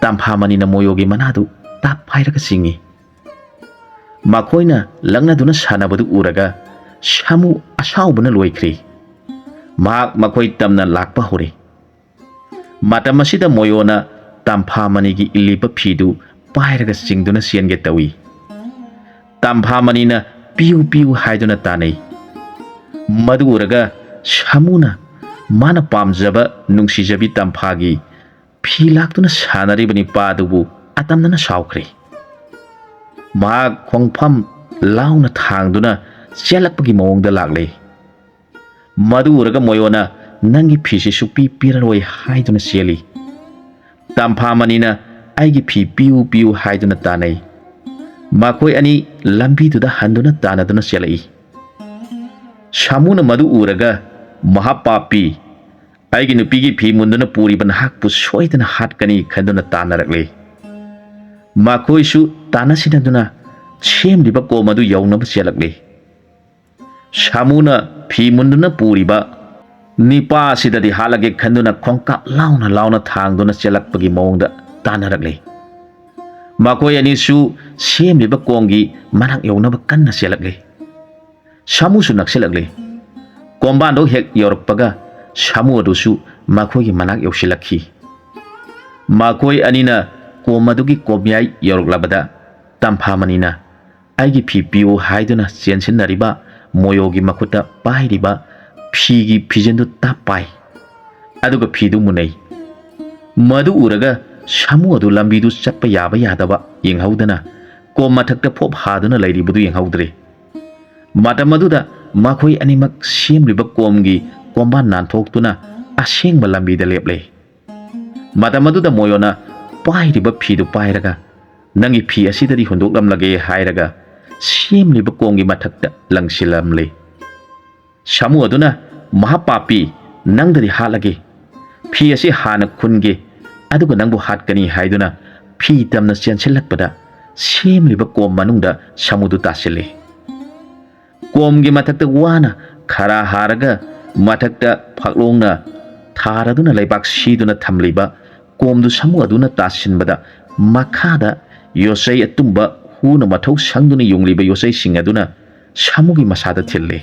ꯇꯝꯐꯥꯃꯅꯤꯅ ꯃꯣꯌꯣꯒꯤ ꯃꯅꯥꯗꯨ ꯇꯥꯞ ꯄꯥꯏꯔꯒ ꯆꯤꯡꯏ꯫ ꯃꯈꯣꯏꯅ ꯂꯛꯅꯗꯨꯅ ꯁꯥꯟꯅꯕꯗꯨ ꯎꯔꯒ ꯁꯥꯃꯨ ꯑꯁꯥꯎꯕꯅ ꯂꯣꯏꯈ꯭ꯔꯦ꯫ ꯃꯍꯥꯛ ꯃꯈꯣꯏ ꯇꯝꯅ ꯂꯥꯛꯄ ꯍꯧꯔꯦ꯫ ꯃꯇꯝ ꯑꯁꯤꯗ ꯃꯣꯌꯣꯅ ꯇꯝꯐꯥꯃꯅꯤꯒꯤ ꯏꯜꯂꯤꯕ ꯐꯤꯗꯨ ꯄꯥꯏꯔꯒ ꯆꯤꯡꯗꯨꯅ ꯆꯦꯟꯒꯦ ꯇꯧꯏ꯫ ꯇꯝꯐꯥꯃꯅꯤꯅ ꯄꯤꯌꯨ ꯄꯤꯌꯨ ꯍꯥꯏꯗꯨꯅ ꯇꯥꯅꯩ꯫ ꯃꯗꯨ ꯎꯔꯒ ꯁꯥꯃꯨꯅ ꯃꯥꯅ ꯄꯥꯝꯖꯕ ꯅꯨꯡꯁꯤꯖꯕꯤ ꯇꯝꯐꯥꯒꯤ ꯐꯤ ꯂꯥꯛꯇꯨꯅ ꯁꯥꯟꯅꯔꯤꯕ ꯅꯤꯄꯥꯗꯨꯕꯨ ꯑꯇꯝꯅꯅ ꯁꯥꯎꯈ꯭ꯔꯦ꯫ ꯃꯍꯥꯛ ꯈꯣꯡꯐꯝ ꯂꯥꯎꯅ ꯊꯥꯡꯗꯨꯅ ꯆꯦꯜꯂꯛꯄꯒꯤ ꯃꯑꯣꯡꯗ ꯂꯥꯛꯂꯦ꯫ ꯃꯗꯨ ꯎꯔꯒ ꯃꯣꯌꯣꯅ ꯅꯪꯒꯤ ꯐꯤꯁꯤ ꯁꯨꯛꯄꯤ ꯄꯤꯔꯔꯣꯏ ꯍꯥꯏꯗꯨꯅ ꯆꯦꯜꯂꯤ꯫ ꯇꯝꯐꯥꯃꯅꯤꯅ ꯑꯩꯒꯤ ꯐꯤ ꯄꯤꯌꯨ ꯄꯤꯌꯨ ꯍꯥꯏꯗꯨꯅ ꯇꯥꯟꯅꯩ꯫ ꯃꯈꯣꯏ ꯑꯅꯤ ꯂꯝꯕꯤꯗꯨꯗ ꯍꯟꯗꯨꯅ ꯇꯥꯟꯅꯗꯨꯅ ꯆꯦꯜꯂꯛꯏ꯫ ꯁꯥꯃꯨꯅ ꯃꯗꯨ ꯎꯔꯒ ꯃꯍꯥꯄꯥꯄꯤ ꯑꯩꯒꯤ ꯅꯨꯄꯤꯒꯤ ꯐꯤ ꯃꯨꯟꯗꯨꯅ ꯄꯨꯔꯤꯕ ꯅꯍꯥꯛꯄꯨ ꯁꯣꯏꯗꯅ ꯍꯥꯠꯀꯅꯤ ꯈꯟꯗꯨꯅ ꯇꯥꯟꯅꯔꯛꯂꯦ꯫ ꯃꯈꯣꯏꯁꯨ ꯇꯥꯟꯅꯁꯤꯟꯅꯗꯨꯅ ꯁꯦꯝꯂꯤꯕ ꯀꯣꯝ ꯑꯗꯨ ꯌꯧꯅꯕ ꯆꯦꯜꯂꯛꯂꯦ꯫ ꯁꯥꯃꯨꯅ ꯐꯤ ꯃꯨꯟꯗꯨꯅ ꯄꯨꯔꯤꯕ ꯅꯤꯄꯥ ꯑꯁꯤꯗꯗꯤ ꯍꯥꯠꯂꯒꯦ ꯈꯟꯗꯨꯅ ꯈꯣꯡꯀꯥꯞ ꯂꯥꯎꯅ ꯂꯥꯎꯅ ꯊꯥꯡꯗꯨꯅ ꯆꯦꯜꯂꯛꯄꯒꯤ ꯃꯑꯣꯡꯗ ꯇꯥꯟꯅꯔꯛꯂꯦ꯫ ꯃꯈꯣꯏ ꯑꯅꯤꯁꯨ ꯁꯦꯝꯂꯤꯕ ꯀꯣꯝꯒꯤ ꯃꯅꯥꯛ ꯌꯧꯅꯕ ꯀꯟꯅ ꯆꯦꯜꯂꯛꯂꯦ꯫ ꯁꯥꯃꯨꯁꯨ ꯅꯛꯁꯤꯜꯂꯛꯂꯦ꯫ ꯀꯣꯝꯕꯥꯟꯗꯣ ꯍꯦꯛ ꯌꯧꯔꯛꯄꯒ ꯁꯥꯃꯨ ꯑꯗꯨꯁꯨ ꯃꯈꯣꯏꯒꯤ ꯃꯅꯥꯛ ꯌꯧꯁꯤꯜꯂꯛꯈꯤ꯫ ꯃꯈꯣꯏ ꯑꯅꯤꯅ ꯀꯣꯝ ꯑꯗꯨꯒꯤ ꯀꯣꯝꯌꯥꯏ ꯌꯧꯔꯛꯂꯕꯗ ꯇꯝꯐꯥꯃꯅꯤꯅ ꯑꯩꯒꯤ ꯐꯤ ꯄꯤꯌꯨ ꯍꯥꯏꯗꯨꯅ ꯆꯦꯟꯁꯤꯟꯅꯔꯤꯕ ꯃꯣꯌꯣꯒꯤ ꯃꯈꯨꯠꯇ ꯄꯥꯏꯔꯤꯕ ꯐꯤꯒꯤ ꯐꯤꯖꯟꯗꯨ ꯇꯞ ꯄꯥꯏ꯫ ꯑꯗꯨꯒ ꯐꯤꯗꯨ ꯃꯨꯟꯅꯩ꯫ ꯃꯗꯨ ꯎꯔꯒ ꯁꯥꯃꯨ ꯑꯗꯨ ꯂꯝꯕꯤꯗꯨ ꯆꯠꯄ ꯌꯥꯕ ꯌꯥꯗꯕ ꯌꯦꯡꯍꯧꯗꯅ ꯀꯣꯝ ꯃꯊꯛꯇ ꯐꯣꯞ ꯍꯥꯗꯨꯅ ꯂꯩꯔꯤꯕꯗꯨ ꯌꯦꯡꯍꯧꯗ꯭ꯔꯦ꯫ ꯃꯇꯝ ꯑꯗꯨꯗ ꯃꯈꯣꯏ ꯑꯅꯤꯃꯛ ꯁꯦꯝꯂꯤꯕ ꯀꯣꯝꯒꯤ ꯀꯣꯝꯕꯥꯟ ꯅꯥꯟꯊꯣꯛꯇꯨꯅ ꯑꯁꯦꯡꯕ ꯂꯝꯕꯤꯗ ꯂꯦꯞꯂꯦ꯫ ꯃꯇꯝ ꯑꯗꯨꯗ ꯃꯣꯌꯣꯅ ꯄꯥꯏꯔꯤꯕ ꯐꯤꯗꯨ ꯄꯥꯏꯔꯒ ꯅꯪꯒꯤ ꯐꯤ ꯑꯁꯤꯗꯗꯤ ꯍꯨꯟꯗꯣꯛꯂꯝꯂꯒꯦ ꯍꯥꯏꯔꯒ ꯁꯦꯝꯂꯤꯕ ꯀꯣꯝꯒꯤ ꯃꯊꯛꯇ ꯂꯪꯁꯤꯜꯂꯝꯂꯦ꯫ ꯁꯥꯃꯨ ꯑꯗꯨꯅ ꯃꯍꯥꯄꯥꯄꯤ ꯅꯪꯗꯗꯤ ꯍꯥꯠꯂꯒꯦ, ꯐꯤ ꯑꯁꯤ ꯍꯥꯟꯅ ꯈꯨꯟꯒꯦ ꯑꯗꯨꯒ ꯅꯪꯕꯨ ꯍꯥꯠꯀꯅꯤ ꯍꯥꯏꯗꯨꯅ ꯐꯤ ꯇꯝꯅ ꯆꯦꯟꯁꯤꯜꯂꯛꯄꯗ ꯁꯦꯝꯂꯤꯕ ꯀꯣꯝ ꯃꯅꯨꯡꯗ ꯁꯥꯃꯨꯗꯨ ꯇꯥꯁꯤꯜꯂꯦ꯫ ꯀꯣꯝꯒꯤ ꯃꯊꯛꯇ ꯋꯥꯅ ꯈꯔ ꯍꯥꯔꯒ ꯃꯊꯛꯇ ꯐꯛꯂꯣꯡꯅ ꯊꯥꯔꯗꯨꯅ ꯂꯩꯕꯥꯛ ꯁꯤꯗꯨꯅ ꯊꯝꯂꯤꯕ ꯀꯣꯝꯗꯨ ꯁꯥꯃꯨ ꯑꯗꯨꯅ ꯇꯥꯁꯤꯟꯕꯗ ꯃꯈꯥꯗ ꯌꯣꯠꯆꯩ ꯑꯇꯨꯝꯕ ꯍꯨꯅ ꯃꯊꯧ ꯁꯪꯗꯨꯅ ꯌꯨꯡꯂꯤꯕ ꯌꯣꯠꯆꯩꯁꯤꯡ ꯑꯗꯨꯅ ꯁꯥꯃꯨꯒꯤ ꯃꯁꯥꯗ ꯊꯤꯜꯂꯦ꯫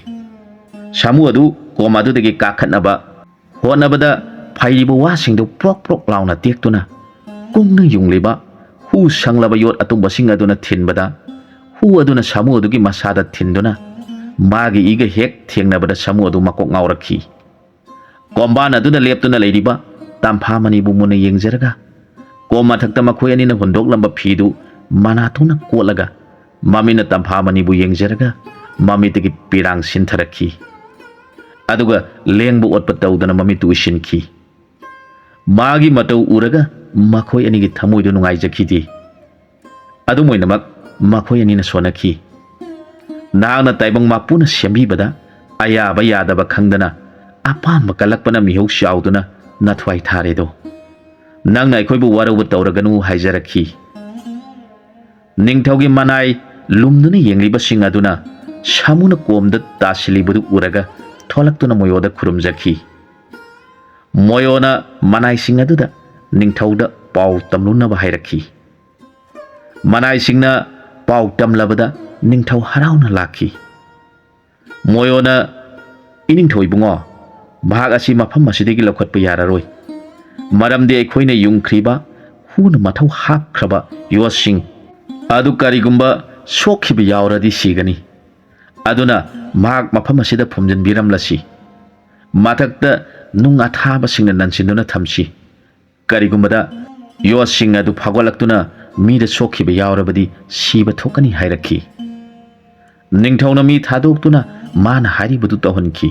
ꯁꯥꯃꯨ ꯑꯗꯨ ꯀꯣꯝ ꯑꯗꯨꯗꯒꯤ ꯀꯥꯈꯠꯅꯕ ꯍꯣꯠꯅꯕꯗ ꯐꯩꯔꯤꯕ ꯋꯥꯁꯤꯡꯗꯨ ꯄ꯭ꯔꯣꯛ ꯄ꯭ꯔꯣꯛ ꯂꯥꯎꯅ ꯇꯦꯛꯇꯨꯅ ꯀꯨꯡꯅ ꯌꯨꯡꯂꯤꯕ ꯍꯨ ꯁꯪꯂꯕ ꯌꯣꯠ ꯑꯇꯨꯝꯕꯁꯤꯡ ꯑꯗꯨꯅ ꯊꯤꯟꯕꯗ ꯍꯨ ꯑꯗꯨꯅ ꯁꯥꯃꯨ ꯑꯗꯨꯒꯤ ꯃꯁꯥꯗ ꯊꯤꯟꯗꯨꯅ ꯃꯥꯒꯤ ꯏꯒ ꯍꯦꯛ ꯊꯦꯡꯅꯕꯗ ꯁꯥꯃꯨ ꯑꯗꯨ ꯃꯀꯣꯛ ꯉꯥꯎꯔꯛꯈꯤ꯫ ꯀꯣꯝꯕꯥꯟ ꯑꯗꯨꯗ ꯂꯦꯞꯇꯨꯅ ꯂꯩꯔꯤꯕ ꯇꯝꯐꯥꯃꯅꯤꯕꯨ ꯃꯨꯟꯅ ꯌꯦꯡꯖꯔꯒ ꯀꯣꯝ ꯃꯊꯛꯇ ꯃꯈꯣꯏ ꯑꯅꯤꯅ ꯍꯨꯟꯗꯣꯛꯂꯝꯕ ꯐꯤꯗꯨ ꯃꯅꯥꯇꯣꯟꯅ ꯀꯣꯠꯂꯒ ꯃꯃꯤꯠꯅ ꯇꯝꯐꯥꯃꯅꯤꯕꯨ ꯌꯦꯡꯖꯔꯒ ꯃꯃꯤꯠꯇꯒꯤ ꯄꯤꯔꯥꯡ ꯁꯤꯟꯊꯔꯛꯈꯤ꯫ ꯑꯗꯨꯒ ꯂꯦꯡꯕ ꯑꯣꯠꯄ ꯇꯧꯗꯅ ꯃꯃꯤꯠꯇꯨ ꯎꯏꯁꯤꯟꯈꯤ꯫ ꯃꯥꯒꯤ ꯃꯇꯧ ꯎꯔꯒ ꯃꯈꯣꯏ ꯑꯅꯤꯒꯤ ꯊꯃꯣꯏꯗꯨ ꯅꯨꯡꯉꯥꯏꯖꯈꯤꯗꯦ꯫ ꯑꯗꯨꯝ ꯑꯣꯏꯅꯃꯛ ꯃꯈꯣꯏ ꯑꯅꯤꯅ ꯁꯣꯟꯅꯈꯤ꯫ ꯅꯍꯥꯛꯅ ꯇꯥꯏꯕꯪ ꯃꯄꯨꯅ ꯁꯦꯝꯕꯤꯕꯗ ꯑꯌꯥꯕ ꯌꯥꯗꯕ ꯈꯪꯗꯅ ꯑꯄꯥꯝꯕ ꯀꯜꯂꯛꯄꯅ ꯃꯤꯍꯧ ꯆꯥꯎꯗꯨꯅ ꯅꯊ꯭ꯋꯥꯏ ꯊꯥꯔꯦꯗꯣ ꯅꯪꯅ ꯑꯩꯈꯣꯏꯕꯨ ꯋꯥꯔꯧꯕ ꯇꯧꯔꯒꯅꯨ ꯍꯥꯏꯖꯔꯛꯈꯤ꯫ ꯅꯤꯡꯊꯧꯒꯤ ꯃꯅꯥꯏ ꯂꯨꯝꯗꯨꯅ ꯌꯦꯡꯂꯤꯕꯁꯤꯡ ꯑꯗꯨꯅ ꯁꯥꯃꯨꯅ ꯀꯣꯝꯗ ꯇꯥꯁꯤꯜꯂꯤꯕꯗꯨ ꯎꯔꯒ ꯊꯣꯛꯂꯛꯇꯨꯅ ꯃꯣꯌꯣꯗ ꯈꯨꯔꯨꯝꯖꯈꯤ꯫ ꯃꯣꯌꯣꯅ ꯃꯅꯥꯏꯁꯤꯡ ꯑꯗꯨꯗ ꯅꯤꯡꯊꯧꯗ ꯄꯥꯎ ꯇꯝꯂꯨꯅꯕ ꯍꯥꯏꯔꯛꯈꯤ꯫ ꯃꯅꯥꯏꯁꯤꯡꯅ ꯄꯥꯎ ꯇꯝꯂꯕꯗ ꯅꯤꯡꯊꯧ ꯍꯔꯥꯎꯅ ꯂꯥꯛꯈꯤ꯫ ꯃꯣꯌꯣꯅ ꯏꯅꯤꯡꯊꯧ ꯏꯕꯨꯡꯉꯣ, ꯃꯍꯥꯛ ꯑꯁꯤ ꯃꯐꯝ ꯑꯁꯤꯗꯒꯤ ꯂꯧꯈꯠꯄ ꯌꯥꯔꯔꯣꯏ, ꯃꯔꯝꯗꯤ ꯑꯩꯈꯣꯏꯅ ꯌꯨꯡꯈ꯭ꯔꯤꯕ ꯍꯨꯅ ꯃꯊꯧ ꯍꯥꯞꯈ꯭ꯔꯕ ꯌꯣꯠꯁꯤꯡ ꯑꯗꯨ ꯀꯔꯤꯒꯨꯝꯕ ꯁꯣꯛꯈꯤꯕ ꯌꯥꯎꯔꯗꯤ ꯁꯤꯒꯅꯤ꯫ ꯑꯗꯨꯅ ꯃꯍꯥꯛ ꯃꯐꯝ ꯑꯁꯤꯗ ꯐꯨꯝꯖꯤꯟꯕꯤꯔꯝꯂꯁꯤ, ꯃꯊꯛꯇ ꯅꯨꯡ ꯑꯊꯥꯕꯁꯤꯡꯅ ꯅꯟꯁꯤꯟꯗꯨꯅ ꯊꯝꯁꯤ, ꯀꯔꯤꯒꯨꯝꯕꯗ ꯌꯣꯠꯁꯤꯡ ꯑꯗꯨ ꯐꯥꯎꯒꯠꯂꯛꯇꯨꯅ ꯃꯤꯗ ꯁꯣꯛꯈꯤꯕ ꯌꯥꯎꯔꯕꯗꯤ ꯁꯤꯕ ꯊꯣꯛꯀꯅꯤ ꯍꯥꯏꯔꯛꯈꯤ꯫ ꯅꯤꯡꯊꯧꯅ ꯃꯤ ꯊꯥꯗꯣꯛꯇꯨꯅ ꯃꯥꯅ ꯍꯥꯏꯔꯤꯕꯗꯨ ꯇꯧꯍꯟꯈꯤ꯫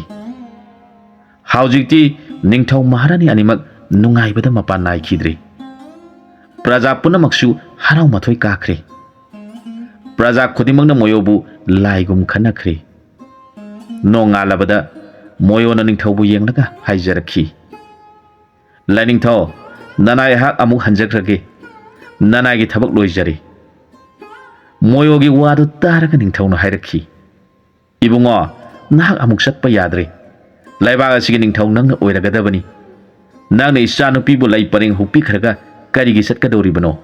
ꯍꯧꯖꯤꯛꯇꯤ ꯅꯤꯡꯊꯧ ꯃꯍꯥꯔꯥꯅꯤ ꯑꯅꯤꯃꯛ ꯅꯨꯡꯉꯥꯏꯕꯗ ꯃꯄꯥꯟ ꯅꯥꯏꯈꯤꯗ꯭ꯔꯦ꯫ ꯄ꯭ꯔꯖꯥ ꯄꯨꯝꯅꯃꯛꯁꯨ ꯍꯔꯥꯎ ꯃꯊꯣꯏ ꯀꯥꯈ꯭ꯔꯦ꯫ ꯄ꯭ꯔꯖꯥ ꯈꯨꯗꯤꯡꯃꯛꯅ ꯃꯣꯌꯣꯕꯨ ꯂꯥꯏꯒꯨꯝ ꯈꯟꯅꯈ꯭ꯔꯦ꯫ ꯅꯣꯡꯉꯥꯜꯂꯕꯗ ꯃꯣꯌꯣꯅ ꯅꯤꯡꯊꯧꯕꯨ ꯌꯦꯡꯂꯒ ꯍꯥꯏꯖꯔꯛꯈꯤ, ꯂꯥꯏꯅꯤꯡꯊꯧ, ꯅꯅꯥꯏ ꯑꯩꯍꯥꯛ ꯑꯃꯨꯛ ꯍꯟꯖꯈ꯭ꯔꯒꯦ, ꯅꯅꯥꯏꯒꯤ ꯊꯕꯛ ꯂꯣꯏꯖꯔꯦ꯫ ꯃꯣꯌꯣꯒꯤ ꯋꯥꯗꯨ ꯇꯥꯔꯒ ꯅꯤꯡꯊꯧꯅ ꯍꯥꯏꯔꯛꯈꯤ, ꯏꯕꯨꯡꯉꯣ, ꯅꯍꯥꯛ ꯑꯃꯨꯛ ꯆꯠꯄ ꯌꯥꯗ꯭ꯔꯦ, ꯂꯩꯕꯥꯛ ꯑꯁꯤꯒꯤ ꯅꯤꯡꯊꯧ ꯅꯪꯅ ꯑꯣꯏꯔꯒꯗꯕꯅꯤ꯫ ꯅꯪꯅ ꯏꯆꯥꯅꯨꯄꯤꯕꯨ ꯂꯩ ꯄꯔꯦꯡ ꯍꯨꯛꯄꯤꯈ꯭ꯔꯒ ꯀꯔꯤꯒꯤ ꯆꯠꯀꯗꯧꯔꯤꯕꯅꯣ?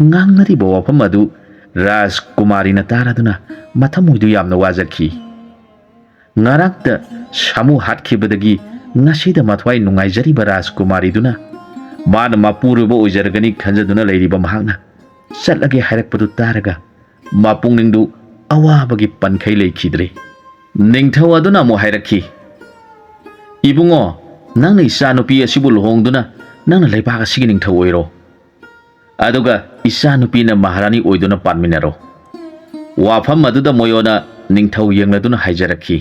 ꯉꯥꯡꯅꯔꯤꯕ ꯋꯥꯐꯝ ꯑꯗꯨ ꯔꯥꯖꯀꯨꯃꯥꯔꯤꯅ ꯇꯥꯔꯗꯨꯅ ꯃꯊꯃꯣꯏꯗꯨ ꯌꯥꯝꯅ ꯋꯥꯖꯈꯤ꯫ ꯉꯔꯥꯡꯇ ꯁꯥꯃꯨ ꯍꯥꯠꯈꯤꯕꯗꯒꯤ ꯉꯁꯤꯗ ꯃꯊ꯭ꯋꯥꯏ ꯅꯨꯡꯉꯥꯏꯖꯔꯤꯕ ꯔꯥꯖꯀꯨꯃꯥꯔꯤꯗꯨꯅ ꯃꯥꯅ ꯃꯄꯨꯔꯣꯏꯕ ꯑꯣꯏꯖꯔꯒꯅꯤ ꯈꯟꯖꯗꯨꯅ ꯂꯩꯔꯤꯕ ꯃꯍꯥꯛꯅ ꯆꯠꯂꯒꯦ ꯍꯥꯏꯔꯛꯄꯗꯨ ꯇꯥꯔꯒ ꯃꯄꯨꯡꯅꯤꯡꯗꯨ ꯑꯋꯥꯕꯒꯤ ꯄꯟꯈꯩ ꯂꯩꯈꯤꯗ꯭ꯔꯦ꯫ ꯅꯤꯡꯊꯧ ꯑꯗꯨꯅ ꯑꯃꯨꯛ ꯍꯥꯏꯔꯛꯈꯤ, ꯏꯕꯨꯡꯉꯣ, ꯅꯪꯅ ꯏꯆꯥꯅꯨꯄꯤ ꯑꯁꯤꯕꯨ ꯂꯨꯍꯣꯡꯗꯨꯅ ꯅꯪꯅ ꯂꯩꯕꯥꯛ ꯑꯁꯤꯒꯤ ꯅꯤꯡꯊꯧ ꯑꯣꯏꯔꯣ, ꯑꯗꯨꯒ ꯏꯆꯥꯅꯨꯄꯤꯅ ꯃꯍꯥꯔꯥꯅꯤ ꯑꯣꯏꯗꯨꯅ ꯄꯥꯟꯃꯤꯟꯅꯔꯣ꯫ ꯋꯥꯐꯝ ꯑꯗꯨꯗ ꯃꯣꯌꯣꯅ ꯅꯤꯡꯊꯧ ꯌꯦꯡꯂꯗꯨꯅ ꯍꯥꯏꯖꯔꯛꯈꯤ,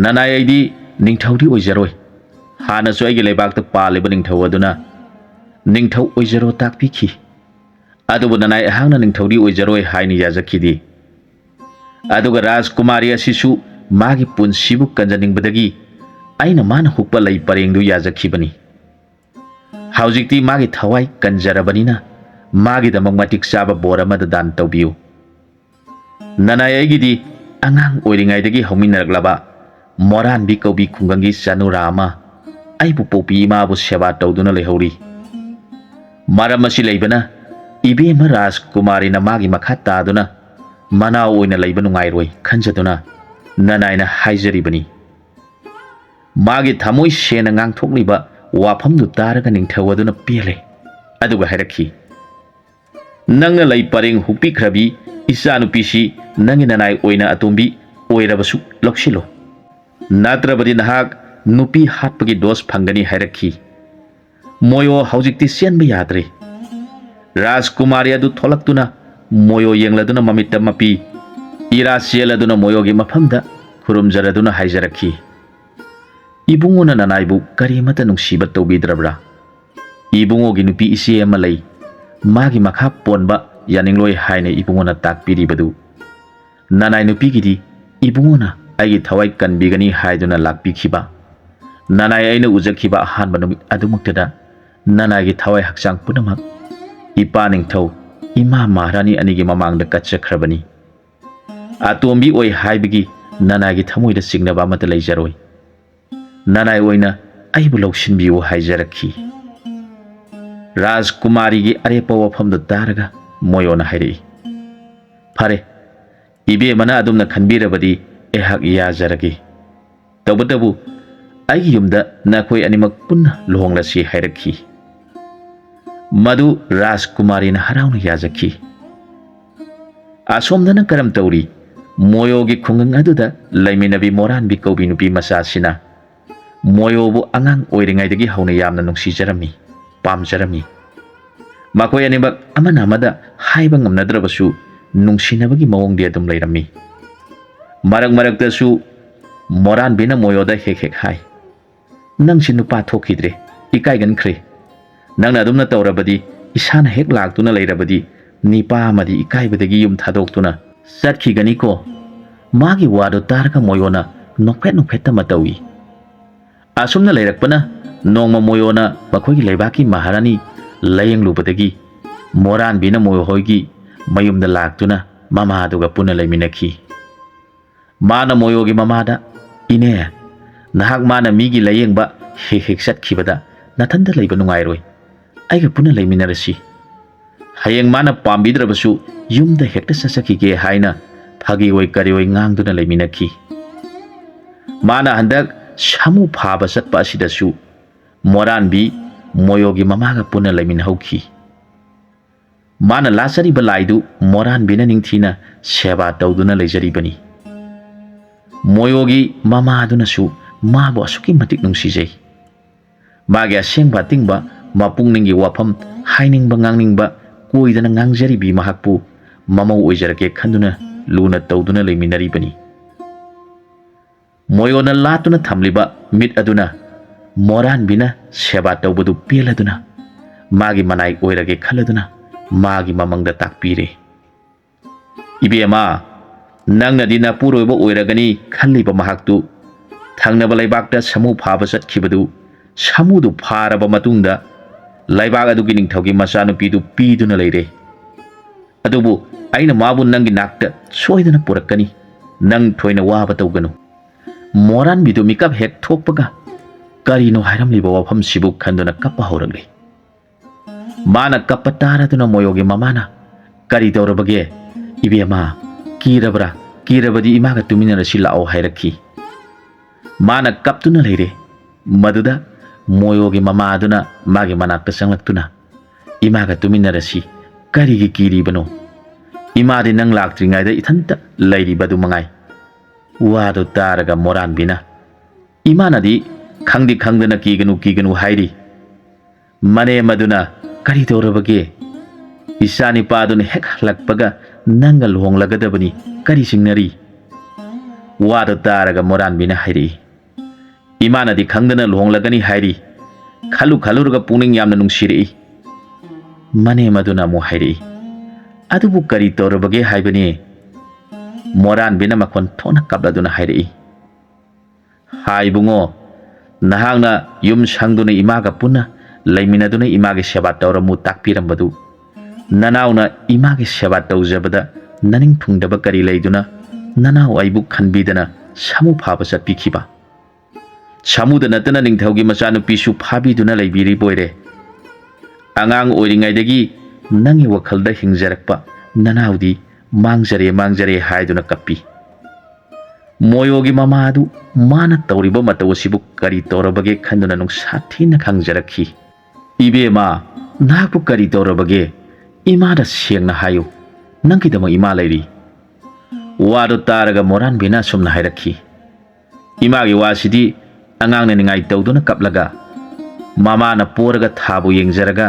ꯅꯅꯥꯏ ꯑꯩꯗꯤ ꯅꯤꯡꯊꯧꯗꯤ ꯑꯣꯏꯖꯔꯣꯏ, ꯍꯥꯟꯅꯁꯨ ꯑꯩꯒꯤ ꯂꯩꯕꯥꯛꯇ ꯄꯥꯜꯂꯤꯕ ꯅꯤꯡꯊꯧ ꯑꯗꯨꯅ ꯅꯤꯡꯊꯧ ꯑꯣꯏꯖꯔꯣ ꯇꯥꯛꯄꯤꯈꯤ, ꯑꯗꯨꯕꯨ ꯅꯅꯥꯏ ꯑꯩꯍꯥꯛꯅ ꯅꯤꯡꯊꯧꯗꯤ ꯑꯣꯏꯖꯔꯣꯏ ꯍꯥꯏꯅ ꯌꯥꯖꯈꯤꯗꯦ꯫ ꯑꯗꯨꯒ ꯔꯥꯖꯀꯨꯃꯥꯔꯤ ꯑꯁꯤꯁꯨ ꯃꯥꯒꯤ ꯄꯨꯟꯁꯤꯕꯨ ꯀꯟꯖꯅꯤꯡꯕꯗꯒꯤ ꯑꯩꯅ ꯃꯥꯅ ꯍꯨꯛꯄ ꯂꯩ ꯄꯔꯦꯡꯗꯨ ꯌꯥꯖꯈꯤꯕꯅꯤ꯫ ꯍꯧꯖꯤꯛꯇꯤ ꯃꯥꯒꯤ ꯊꯋꯥꯏ ꯀꯟꯖꯔꯕꯅꯤꯅ ꯃꯥꯒꯤꯗꯃꯛ ꯃꯇꯤꯛ ꯆꯥꯕ ꯕꯣꯔ ꯑꯃꯗ ꯗꯥꯟ ꯇꯧꯕꯤꯌꯨ꯫ ꯅꯅꯥꯏ ꯑꯩꯒꯤꯗꯤ ꯑꯉꯥꯡ ꯑꯣꯏꯔꯤꯉꯩꯗꯒꯤ ꯍꯧꯃꯤꯟꯅꯔꯛꯂꯕ ꯃꯣꯔꯥꯟꯕꯤ ꯀꯧꯕꯤ ꯈꯨꯡꯒꯪꯒꯤ ꯆꯅꯨꯔꯥ ꯑꯃ ꯑꯩꯕꯨ ꯄꯣꯛꯄꯤ ꯏꯃꯥꯕꯨ ꯁꯦꯕꯥ ꯇꯧꯗꯨꯅ ꯂꯩꯍꯧꯔꯤ꯫ ꯃꯔꯝ ꯑꯁꯤ ꯂꯩꯕꯅ ꯏꯕꯦꯝꯃ ꯔꯥꯖꯀꯨꯃꯥꯔꯤꯅ ꯃꯥꯒꯤ ꯃꯈꯥ ꯇꯥꯗꯨꯅ ꯃꯅꯥꯎ ꯑꯣꯏꯅ ꯂꯩꯕ ꯅꯨꯡꯉꯥꯏꯔꯣꯏ ꯈꯟꯖꯗꯨꯅ ꯅꯅꯥꯏꯅ ꯍꯥꯏꯖꯔꯤꯕꯅꯤ꯫ ꯃꯥꯒꯤ ꯊꯃꯣꯏ ꯁꯦꯡꯅ ꯉꯥꯡꯊꯣꯛꯂꯤꯕ ꯋꯥꯐꯝꯗꯨ ꯇꯥꯔꯒ ꯅꯤꯡꯊꯧ ꯑꯗꯨꯅ ꯄꯦꯜꯂꯦ, ꯑꯗꯨꯒ ꯍꯥꯏꯔꯛꯈꯤ, ꯅꯪꯅ ꯂꯩ ꯄꯔꯦꯡ ꯍꯨꯛꯄꯤꯈ꯭ꯔꯕꯤ ꯏꯆꯥꯅꯨꯄꯤꯁꯤ ꯅꯪꯒꯤ ꯅꯅꯥꯏ ꯑꯣꯏꯅ ꯑꯇꯣꯝꯕꯤ ꯑꯣꯏꯔꯕꯁꯨ ꯂꯧꯁꯤꯜꯂꯣ, ꯅꯠꯇ꯭ꯔꯕꯗꯤ ꯅꯍꯥꯛ ꯅꯨꯄꯤ ꯍꯥꯠꯄꯒꯤ ꯗꯣꯁ ꯐꯪꯒꯅꯤ ꯍꯥꯏꯔꯛꯈꯤ꯫ ꯃꯣꯌꯣ ꯍꯧꯖꯤꯛꯇꯤ ꯆꯦꯟꯕ ꯌꯥꯗ꯭ꯔꯦ꯫ ꯔꯥꯖꯀꯨꯃꯥꯔꯤ ꯑꯗꯨ ꯊꯣꯛꯂꯛꯇꯨꯅ ꯃꯣꯌꯣ ꯌꯦꯡꯂꯗꯨꯅ ꯃꯃꯤꯠꯇ ꯃꯄꯤ ꯏꯔꯥ ꯆꯦꯜꯂꯗꯨꯅ ꯃꯣꯌꯣꯒꯤ ꯃꯐꯝꯗ ꯈꯨꯔꯨꯝꯖꯔꯗꯨꯅ ꯍꯥꯏꯖꯔꯛꯈꯤ, ꯏꯕꯨꯡꯉꯣꯅ ꯅꯅꯥꯏꯕꯨ ꯀꯔꯤꯃꯠꯇ ꯅꯨꯡꯁꯤꯕ ꯇꯧꯕꯤꯗ꯭ꯔꯕ꯭ꯔꯥ? ꯏꯕꯨꯡꯉꯣꯒꯤ ꯅꯨꯄꯤ ꯏꯆꯦ ꯑꯃ ꯂꯩ, ꯃꯥꯒꯤ ꯃꯈꯥ ꯄꯣꯟꯕ ꯌꯥꯅꯤꯡꯂꯣꯏ ꯍꯥꯏꯅ ꯏꯕꯨꯡꯉꯣꯅ ꯇꯥꯛꯄꯤꯔꯤꯕꯗꯨ ꯅꯅꯥꯏ ꯅꯨꯄꯤꯒꯤꯗꯤ ꯏꯕꯨꯡꯉꯣꯅ ꯑꯩꯒꯤ ꯊꯋꯥꯏ ꯀꯟꯕꯤꯒꯅꯤ ꯍꯥꯏꯗꯨꯅ ꯂꯥꯛꯄꯤꯈꯤꯕ, ꯅꯅꯥꯏ ꯑꯩꯅ ꯎꯖꯈꯤꯕ ꯑꯍꯥꯟꯕ ꯅꯨꯃꯤꯠ ꯑꯗꯨꯃꯛꯇꯗ ꯅꯅꯥꯏꯒꯤ ꯊꯋꯥꯏ ꯍꯛꯆꯥꯡ ꯄꯨꯝꯅꯃꯛ ꯏꯄꯥ ꯅꯤꯡꯊꯧ ꯏꯃꯥ ꯃꯍꯥꯔꯥꯅꯤ ꯑꯅꯤꯒꯤ ꯃꯃꯥꯡꯗ ꯀꯠꯆꯈ꯭ꯔꯕꯅꯤ꯫ ꯑꯇꯣꯝꯕꯤ ꯑꯣꯏ ꯍꯥꯏꯕꯒꯤ ꯅꯅꯥꯏꯒꯤ ꯊꯃꯣꯏꯗ ꯆꯤꯡꯅꯕ ꯑꯃꯠꯇ ꯂꯩꯖꯔꯣꯏ, ꯅꯅꯥꯏ ꯑꯣꯏꯅ ꯑꯩꯕꯨ ꯂꯧꯁꯤꯟꯕꯤꯌꯨ ꯍꯥꯏꯖꯔꯛꯈꯤ꯫ ꯔꯥꯖꯀꯨꯃꯥꯔꯤꯒꯤ ꯑꯔꯦꯞꯄ ꯋꯥꯐꯝꯗꯨ ꯇꯥꯔꯒ ꯃꯣꯌꯣꯅ ꯍꯥꯏꯔꯛꯏ, ꯐꯔꯦ, ꯏꯕꯦꯝꯃꯅ ꯑꯗꯨꯝꯅ ꯈꯟꯕꯤꯔꯕꯗꯤ ꯑꯩꯍꯥꯛ ꯌꯥꯖꯔꯒꯦ, ꯇꯧꯕꯇꯕꯨ ꯑꯩꯒꯤ ꯌꯨꯝꯗ ꯅꯈꯣꯏ ꯑꯅꯤꯃꯛ ꯄꯨꯟꯅ ꯂꯨꯍꯣꯡꯂꯁꯤ ꯍꯥꯏꯔꯛꯈꯤ꯫ ꯃꯗꯨ ꯔꯥꯖꯀꯨꯃꯥꯔꯤꯅ ꯍꯔꯥꯎꯅ ꯌꯥꯖꯈꯤ꯫ ꯑꯁꯣꯝꯗꯅ ꯀꯔꯝ ꯇꯧꯔꯤ? ꯃꯣꯌꯣꯒꯤ ꯈꯨꯡꯒꯪ ꯑꯗꯨꯗ ꯂꯩꯃꯤꯟꯅꯕꯤ ꯃꯣꯔꯥꯟꯕꯤ ꯀꯧꯕꯤ ꯅꯨꯄꯤ ꯃꯆꯥꯁꯤꯅ ꯃꯣꯌꯣꯕꯨ ꯑꯉꯥꯡ ꯑꯣꯏꯔꯤꯉꯩꯗꯒꯤ ꯍꯧꯅ ꯌꯥꯝꯅ ꯅꯨꯡꯁꯤꯖꯔꯝꯃꯤ, ꯄꯥꯝꯖꯔꯝꯃꯤ꯫ ꯃꯈꯣꯏ ꯑꯅꯤꯃꯛ ꯑꯃꯅ ꯑꯃꯗ ꯍꯥꯏꯕ ꯉꯝꯅꯗ꯭ꯔꯕꯁꯨ ꯅꯨꯡꯁꯤꯅꯕꯒꯤ ꯃꯑꯣꯡꯗꯤ ꯑꯗꯨꯝ ꯂꯩꯔꯝꯃꯤ꯫ ꯃꯔꯛ ꯃꯔꯛꯇꯁꯨ ꯃꯣꯔꯥꯟꯕꯤꯅ ꯃꯣꯌꯣꯗ ꯍꯦꯛ ꯍꯦꯛ ꯍꯥꯏ, ꯅꯪꯁꯤ ꯅꯨꯄꯥ ꯊꯣꯛꯈꯤꯗ꯭ꯔꯦ, ꯏꯀꯥꯏꯒꯟꯈ꯭ꯔꯦ, ꯅꯪꯅ ꯑꯗꯨꯝꯅ ꯇꯧꯔꯕꯗꯤ, ꯏꯁꯥꯅ ꯍꯦꯛ ꯂꯥꯛꯇꯨꯅ ꯂꯩꯔꯕꯗꯤ ꯅꯤꯄꯥ ꯑꯃꯗꯤ ꯏꯀꯥꯏꯕꯗꯒꯤ ꯌꯨꯝ ꯊꯥꯗꯣꯛꯇꯨꯅ ꯆꯠꯈꯤꯒꯅꯤꯀꯣ꯫ ꯃꯥꯒꯤ ꯋꯥꯗꯨ ꯇꯥꯔꯒ ꯃꯣꯌꯣꯅ ꯅꯣꯛꯐꯦꯠ ꯅꯣꯛꯐꯦꯠꯇ ꯇꯧꯏ꯫ ꯑꯁꯨꯝꯅ ꯂꯩꯔꯛꯄꯅ ꯅꯣꯡꯃ ꯃꯣꯌꯣꯅ ꯃꯈꯣꯏꯒꯤ ꯂꯩꯕꯥꯛꯀꯤ ꯃꯍꯥꯔꯥꯅꯤ ꯂꯥꯌꯦꯡꯂꯨꯕꯗꯒꯤ ꯃꯣꯔꯥꯟꯕꯤꯅ ꯃꯣꯌꯣ ꯍꯣꯏꯒꯤ ꯃꯌꯨꯝꯗ ꯂꯥꯛꯇꯨꯅ ꯃꯃꯥꯗꯨꯒ ꯄꯨꯟꯅ ꯂꯩꯃꯤꯟꯅꯈꯤ꯫ ꯃꯥꯅ ꯃꯣꯌꯣꯒꯤ ꯃꯃꯥꯗ, ꯏꯅꯦ, ꯅꯍꯥꯛ ꯃꯥꯅ ꯃꯤꯒꯤ ꯂꯥꯌꯦꯡꯕ ꯍꯦꯛ ꯍꯦꯛ ꯆꯠꯈꯤꯕꯗ ꯅꯊꯟꯇ ꯂꯩꯕ ꯅꯨꯡꯉꯥꯏꯔꯣꯏ, ꯑꯩꯒ ꯄꯨꯟꯅ ꯂꯩꯃꯤꯟꯅꯔꯁꯤ, ꯍꯌꯦꯡ ꯃꯥꯅ ꯄꯥꯝꯕꯤꯗ꯭ꯔꯕꯁꯨ ꯌꯨꯝꯗ ꯍꯦꯛꯇ ꯆꯠꯆꯈꯤꯒꯦ ꯍꯥꯏꯅ ꯐꯥꯒꯤ ꯑꯣꯏ ꯀꯔꯤ ꯑꯣꯏ ꯉꯥꯡꯗꯨꯅ ꯂꯩꯃꯤꯟꯅꯈꯤ꯫ ꯃꯥꯅ ꯍꯟꯗꯛ ꯁꯥꯃꯨ ꯐꯥꯕ ꯆꯠꯄ ꯑꯁꯤꯗꯁꯨ ꯃꯣꯔꯥꯟꯕꯤ ꯃꯣꯌꯣꯒꯤ ꯃꯃꯥꯒ ꯄꯨꯟꯅ ꯂꯩꯃꯤꯟꯅꯍꯧꯈꯤ꯫ ꯃꯥꯅ ꯂꯥꯠꯆꯔꯤꯕ ꯂꯥꯏꯗꯨ ꯃꯣꯔꯥꯟꯕꯤꯅ ꯅꯤꯡꯊꯤꯅ ꯁꯦꯕꯥ ꯇꯧꯗꯨꯅ ꯂꯩꯖꯔꯤꯕꯅꯤ꯫ ꯃꯣꯌꯣꯒꯤ ꯃꯃꯥꯗꯨꯅꯁꯨ ꯃꯥꯕꯨ ꯑꯁꯨꯛꯀꯤ ꯃꯇꯤꯛ ꯅꯨꯡꯁꯤꯖꯩ꯫ ꯃꯥꯒꯤ ꯑꯁꯦꯡꯕ ꯑꯇꯤꯡꯕ ꯃꯄꯨꯡꯅꯤꯡꯒꯤ ꯋꯥꯐꯝ ꯍꯥꯏꯅꯤꯡꯕ ꯉꯥꯡꯅꯤꯡꯕ ꯀꯣꯏꯗꯅ ꯉꯥꯡꯖꯔꯤꯕꯤ ꯃꯍꯥꯛꯄꯨ ꯃꯃꯧ ꯑꯣꯏꯖꯔꯒꯦ ꯈꯟꯗꯨꯅ ꯂꯨꯅ ꯇꯧꯗꯨꯅ ꯂꯩꯃꯤꯟꯅꯔꯤꯕꯅꯤ꯫ ꯃꯣꯌꯣꯅ ꯂꯥꯠꯇꯨꯅ ꯊꯝꯂꯤꯕ ꯃꯤꯠ ꯑꯗꯨꯅ ꯃꯣꯔꯥꯟꯕꯤꯅ ꯁꯦꯕꯥ ꯇꯧꯕꯗꯨ ꯄꯦꯜꯂꯗꯨꯅ ꯃꯥꯒꯤ ꯃꯅꯥꯏ ꯑꯣꯏꯔꯒꯦ ꯈꯜꯂꯗꯨꯅ ꯃꯥꯒꯤ ꯃꯃꯪꯗ ꯇꯥꯛꯄꯤꯔꯦ꯫ ꯏꯕꯦꯝꯃ, ꯅꯪꯅꯗꯤ ꯅꯄꯨꯔꯣꯏꯕ ꯑꯣꯏꯔꯒꯅꯤ ꯈꯜꯂꯤꯕ ꯃꯍꯥꯛꯇꯨ ꯊꯪꯅꯕ ꯂꯩꯕꯥꯛꯇ ꯁꯥꯃꯨ ꯐꯥꯕ ꯆꯠꯈꯤꯕꯗꯨ, ꯁꯥꯃꯨꯗꯨ ꯐꯥꯔꯕ ꯃꯇꯨꯡꯗ ꯂꯩꯕꯥꯛ ꯑꯗꯨꯒꯤ ꯅꯤꯡꯊꯧꯒꯤ ꯃꯆꯥꯅꯨꯄꯤꯗꯨ ꯄꯤꯗꯨꯅ ꯂꯩꯔꯦ꯫ ꯑꯗꯨꯕꯨ ꯑꯩꯅ ꯃꯥꯕꯨ ꯅꯪꯒꯤ ꯅꯥꯛꯇ ꯁꯣꯏꯗꯅ ꯄꯨꯔꯛꯀꯅꯤ, ꯅꯪ ꯊꯣꯏꯅ ꯋꯥꯕ ꯇꯧꯒꯅꯨ꯫ ꯃꯣꯔꯥꯟꯕꯤꯗꯨ ꯃꯤꯀꯞ ꯍꯦꯛ ꯊꯣꯛꯄꯒ ꯀꯔꯤꯅꯣ ꯍꯥꯏꯔꯝꯂꯤꯕ ꯋꯥꯐꯝꯁꯤꯕꯨ ꯈꯟꯗꯨꯅ ꯀꯞꯄ ꯍꯧꯔꯛꯂꯦ꯫ ꯃꯥꯅ ꯀꯞꯄ ꯇꯥꯔꯗꯨꯅ ꯃꯣꯌꯣꯒꯤ ꯃꯃꯥꯅ, ꯀꯔꯤ ꯇꯧꯔꯕꯒꯦ? ꯏꯕꯦꯝꯃ, ꯀꯤꯔꯕ꯭ꯔꯥ? ꯀꯤꯔꯕꯗꯤ ꯏꯃꯥꯒ ꯇꯨꯃꯤꯟꯅꯔꯁꯤ ꯂꯥꯛꯑꯣ ꯍꯥꯏꯔꯛꯈꯤ꯫ ꯃꯥꯅ ꯀꯞꯇꯨꯅ ꯂꯩꯔꯦ꯫ ꯃꯗꯨꯗ ꯃꯣꯌꯣꯒꯤ ꯃꯃꯥꯗꯨꯅ ꯃꯥꯒꯤ ꯃꯅꯥꯛꯇ ꯆꯪꯂꯛꯇꯨꯅ, ꯏꯃꯥꯒ ꯇꯨꯃꯤꯟꯅꯔꯁꯤ, ꯀꯔꯤꯒꯤ ꯀꯤꯔꯤꯕꯅꯣ? ꯏꯃꯥꯗꯤ ꯅꯪ ꯂꯥꯛꯇ꯭ꯔꯤꯉꯩꯗ ꯏꯊꯟꯇ ꯂꯩꯔꯤꯕꯗꯨ ꯃꯉꯥꯏ꯫ ꯋꯥꯗꯨ ꯇꯥꯔꯒ ꯃꯣꯔꯥꯟꯕꯤꯅ, ꯏꯃꯥꯅꯗꯤ ꯈꯪꯗꯤ ꯈꯪꯗꯅ ꯀꯤꯒꯅꯨ ꯀꯤꯒꯅꯨ ꯍꯥꯏꯔꯤ, ꯃꯅꯦꯝ ꯑꯗꯨꯅ ꯀꯔꯤ ꯇꯧꯔꯕꯒꯦ? ꯏꯆꯥꯅꯤꯄꯥꯗꯨꯅ ꯍꯦꯛ ꯍꯜꯂꯛꯄꯒ ꯅꯪꯒ ꯂꯨꯍꯣꯡꯂꯒꯗꯕꯅꯤ ꯀꯔꯤ ꯆꯤꯡꯅꯔꯤ ꯋꯥꯗꯣ ꯇꯥꯔꯒ ꯃꯣꯔꯥꯟꯕꯤꯅ ꯍꯥꯏꯔꯛꯏ ꯏꯃꯥꯅꯗꯤ ꯈꯪꯗꯅ ꯂꯨꯍꯣꯡꯂꯒꯅꯤ ꯍꯥꯏꯔꯤ ꯈꯜꯂꯨꯔꯒ ꯄꯨꯛꯅꯤꯡ ꯌꯥꯝꯅ ꯅꯨꯡꯁꯤꯔꯛꯏ ꯃꯅꯦꯝ ꯑꯗꯨꯅ ꯑꯃꯨꯛ ꯍꯥꯏꯔꯛꯏ ꯑꯗꯨꯕꯨ ꯀꯔꯤ ꯇꯧꯔꯕꯒꯦ ꯍꯥꯏꯕꯅꯤ ꯃꯣꯔꯥꯟꯕꯤꯅ ꯃꯈꯣꯟ ꯊꯣꯛꯅ ꯀꯞꯂꯗꯨꯅ ꯍꯥꯏꯔꯛꯏ ꯏꯕꯨꯡꯉꯣ ꯅꯍꯥꯛꯅ ꯌꯨꯝ ꯁꯪꯗꯨꯅ ꯏꯃꯥꯒ ꯄꯨꯟꯅ ꯂꯩꯃꯤꯟꯅꯗꯨꯅ ꯏꯃꯥꯒꯤ ꯁꯦꯕꯥ ꯇꯧꯔꯝꯃꯨ ꯇꯥꯛꯄꯤꯔꯝꯕꯗꯨ ꯅꯅꯥꯎꯅ ꯏꯃꯥꯒꯤ ꯁꯦꯕꯥ ꯇꯧꯖꯕꯗ ꯅꯅꯤꯡ ꯊꯨꯡꯗꯕ ꯀꯔꯤ ꯂꯩꯗꯨꯅ ꯅꯅꯥꯎ ꯑꯩꯕꯨ ꯈꯟꯕꯤꯗꯅ ꯁꯥꯃꯨ ꯐꯥꯕ ꯆꯠꯄꯤꯈꯤꯕ ꯁꯥꯃꯨꯗ ꯅꯠꯇꯅ ꯅꯤꯡꯊꯧꯒꯤ ꯃꯆꯥꯅꯨꯄꯤꯁꯨ ꯐꯥꯕꯤꯗꯨꯅ ꯂꯩꯕꯤꯔꯤꯕꯣꯏꯔꯦ ꯑꯉꯥꯡ ꯑꯣꯏꯔꯤꯉꯩꯗꯒꯤ ꯅꯪꯒꯤ ꯋꯥꯈꯜꯗ ꯍꯤꯡꯖꯔꯛꯄ ꯅꯅꯥꯎꯗꯤ ꯃꯥꯡꯖꯔꯦ ꯍꯥꯏꯗꯨꯅ ꯀꯞꯄꯤ ꯃꯣꯌꯣꯒꯤ ꯃꯃꯥ ꯑꯗꯨ ꯃꯥꯅ ꯇꯧꯔꯤꯕ ꯃꯇꯧ ꯑꯁꯤꯕꯨ ꯀꯔꯤ ꯇꯧꯔꯕꯒꯦ ꯈꯟꯗꯨꯅ ꯅꯨꯡꯁꯥ ꯊꯤꯅ ꯈꯪꯖꯔꯛꯈꯤ ꯏꯕꯦꯝꯃ ꯅꯍꯥꯛꯄꯨ ꯀꯔꯤ ꯇꯧꯔꯕꯒꯦ ꯏꯃꯥꯗ ꯁꯦꯡꯅ ꯍꯥꯏꯌꯨ ꯅꯪꯒꯤꯗꯃꯛ ꯏꯃꯥ ꯂꯩꯔꯤ ꯋꯥꯗꯨ ꯇꯥꯔꯒ ꯃꯣꯔꯥꯟꯕꯤꯅ ꯑꯁꯨꯝꯅ ꯍꯥꯏꯔꯛꯈꯤ ꯏꯃꯥꯒꯤ ꯋꯥꯁꯤꯗꯤ ꯑꯉꯥꯡꯅ ꯅꯤꯡꯉꯥꯏ ꯇꯧꯗꯨꯅ ꯀꯞꯂꯒ ꯃꯃꯥꯅ ꯄꯣꯔꯒ ꯊꯥꯕꯨ ꯌꯦꯡꯖꯔꯒ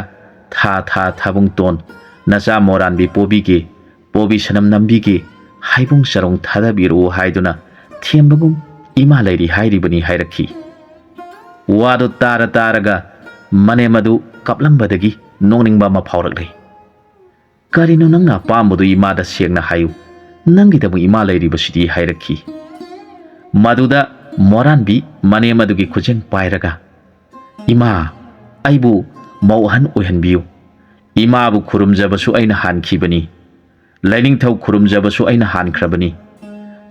ꯊꯥꯕꯨꯡꯇꯣꯟ ꯅꯆꯥ ꯃꯣꯔꯥꯟꯕꯤ ꯄꯣꯕꯤꯒꯦ ꯄꯣꯕꯤ ꯁꯅꯝ ꯅꯝꯕꯤꯒꯦ ꯍꯥꯏꯕꯨꯡ ꯆꯔꯣꯡ ꯊꯥꯗꯕꯤꯔꯛꯎ ꯍꯥꯏꯗꯨꯅ ꯊꯦꯝꯕꯒꯨꯝ ꯏꯃꯥ ꯂꯩꯔꯤ ꯍꯥꯏꯔꯤꯕꯅꯤ ꯍꯥꯏꯔꯛꯈꯤ ꯋꯥꯗꯨ ꯇꯥꯔꯒ ꯃꯅꯦꯝ ꯑꯗꯨ ꯀꯞꯂꯝꯕꯗꯒꯤ ꯅꯣꯛꯅꯤꯡꯕ ꯑꯃ ꯐꯥꯎꯔꯛꯂꯦ ꯀꯔꯤꯅꯣ ꯅꯪꯅ ꯑꯄꯥꯝꯕꯗꯨ ꯏꯃꯥꯗ ꯁꯦꯡꯅ ꯍꯥꯏꯌꯨ ꯅꯪꯒꯤꯗꯃꯛ ꯏꯃꯥ ꯂꯩꯔꯤꯕꯁꯤꯗꯤ ꯍꯥꯏꯔꯛꯈꯤ ꯃꯗꯨꯗ ꯃꯣꯔꯥꯟꯕꯤ ꯃꯅꯦꯝ ꯑꯗꯨꯒꯤ ꯈꯨꯖꯦꯡ ꯄꯥꯏꯔꯒ ꯏꯃꯥ ꯑꯩꯕꯨ ꯃꯧ ꯑꯍꯟ ꯑꯣꯏꯍꯟꯕꯤꯌꯨ ꯏꯃꯥꯕꯨ ꯈꯨꯔꯨꯝꯖꯕꯁꯨ ꯑꯩꯅ ꯍꯥꯟꯈꯤꯕꯅꯤ ꯂꯩꯅꯤꯡꯊꯧ ꯈꯨꯔꯨꯝꯖꯕꯁꯨ ꯑꯩꯅ ꯍꯥꯟꯈ꯭ꯔꯕꯅꯤ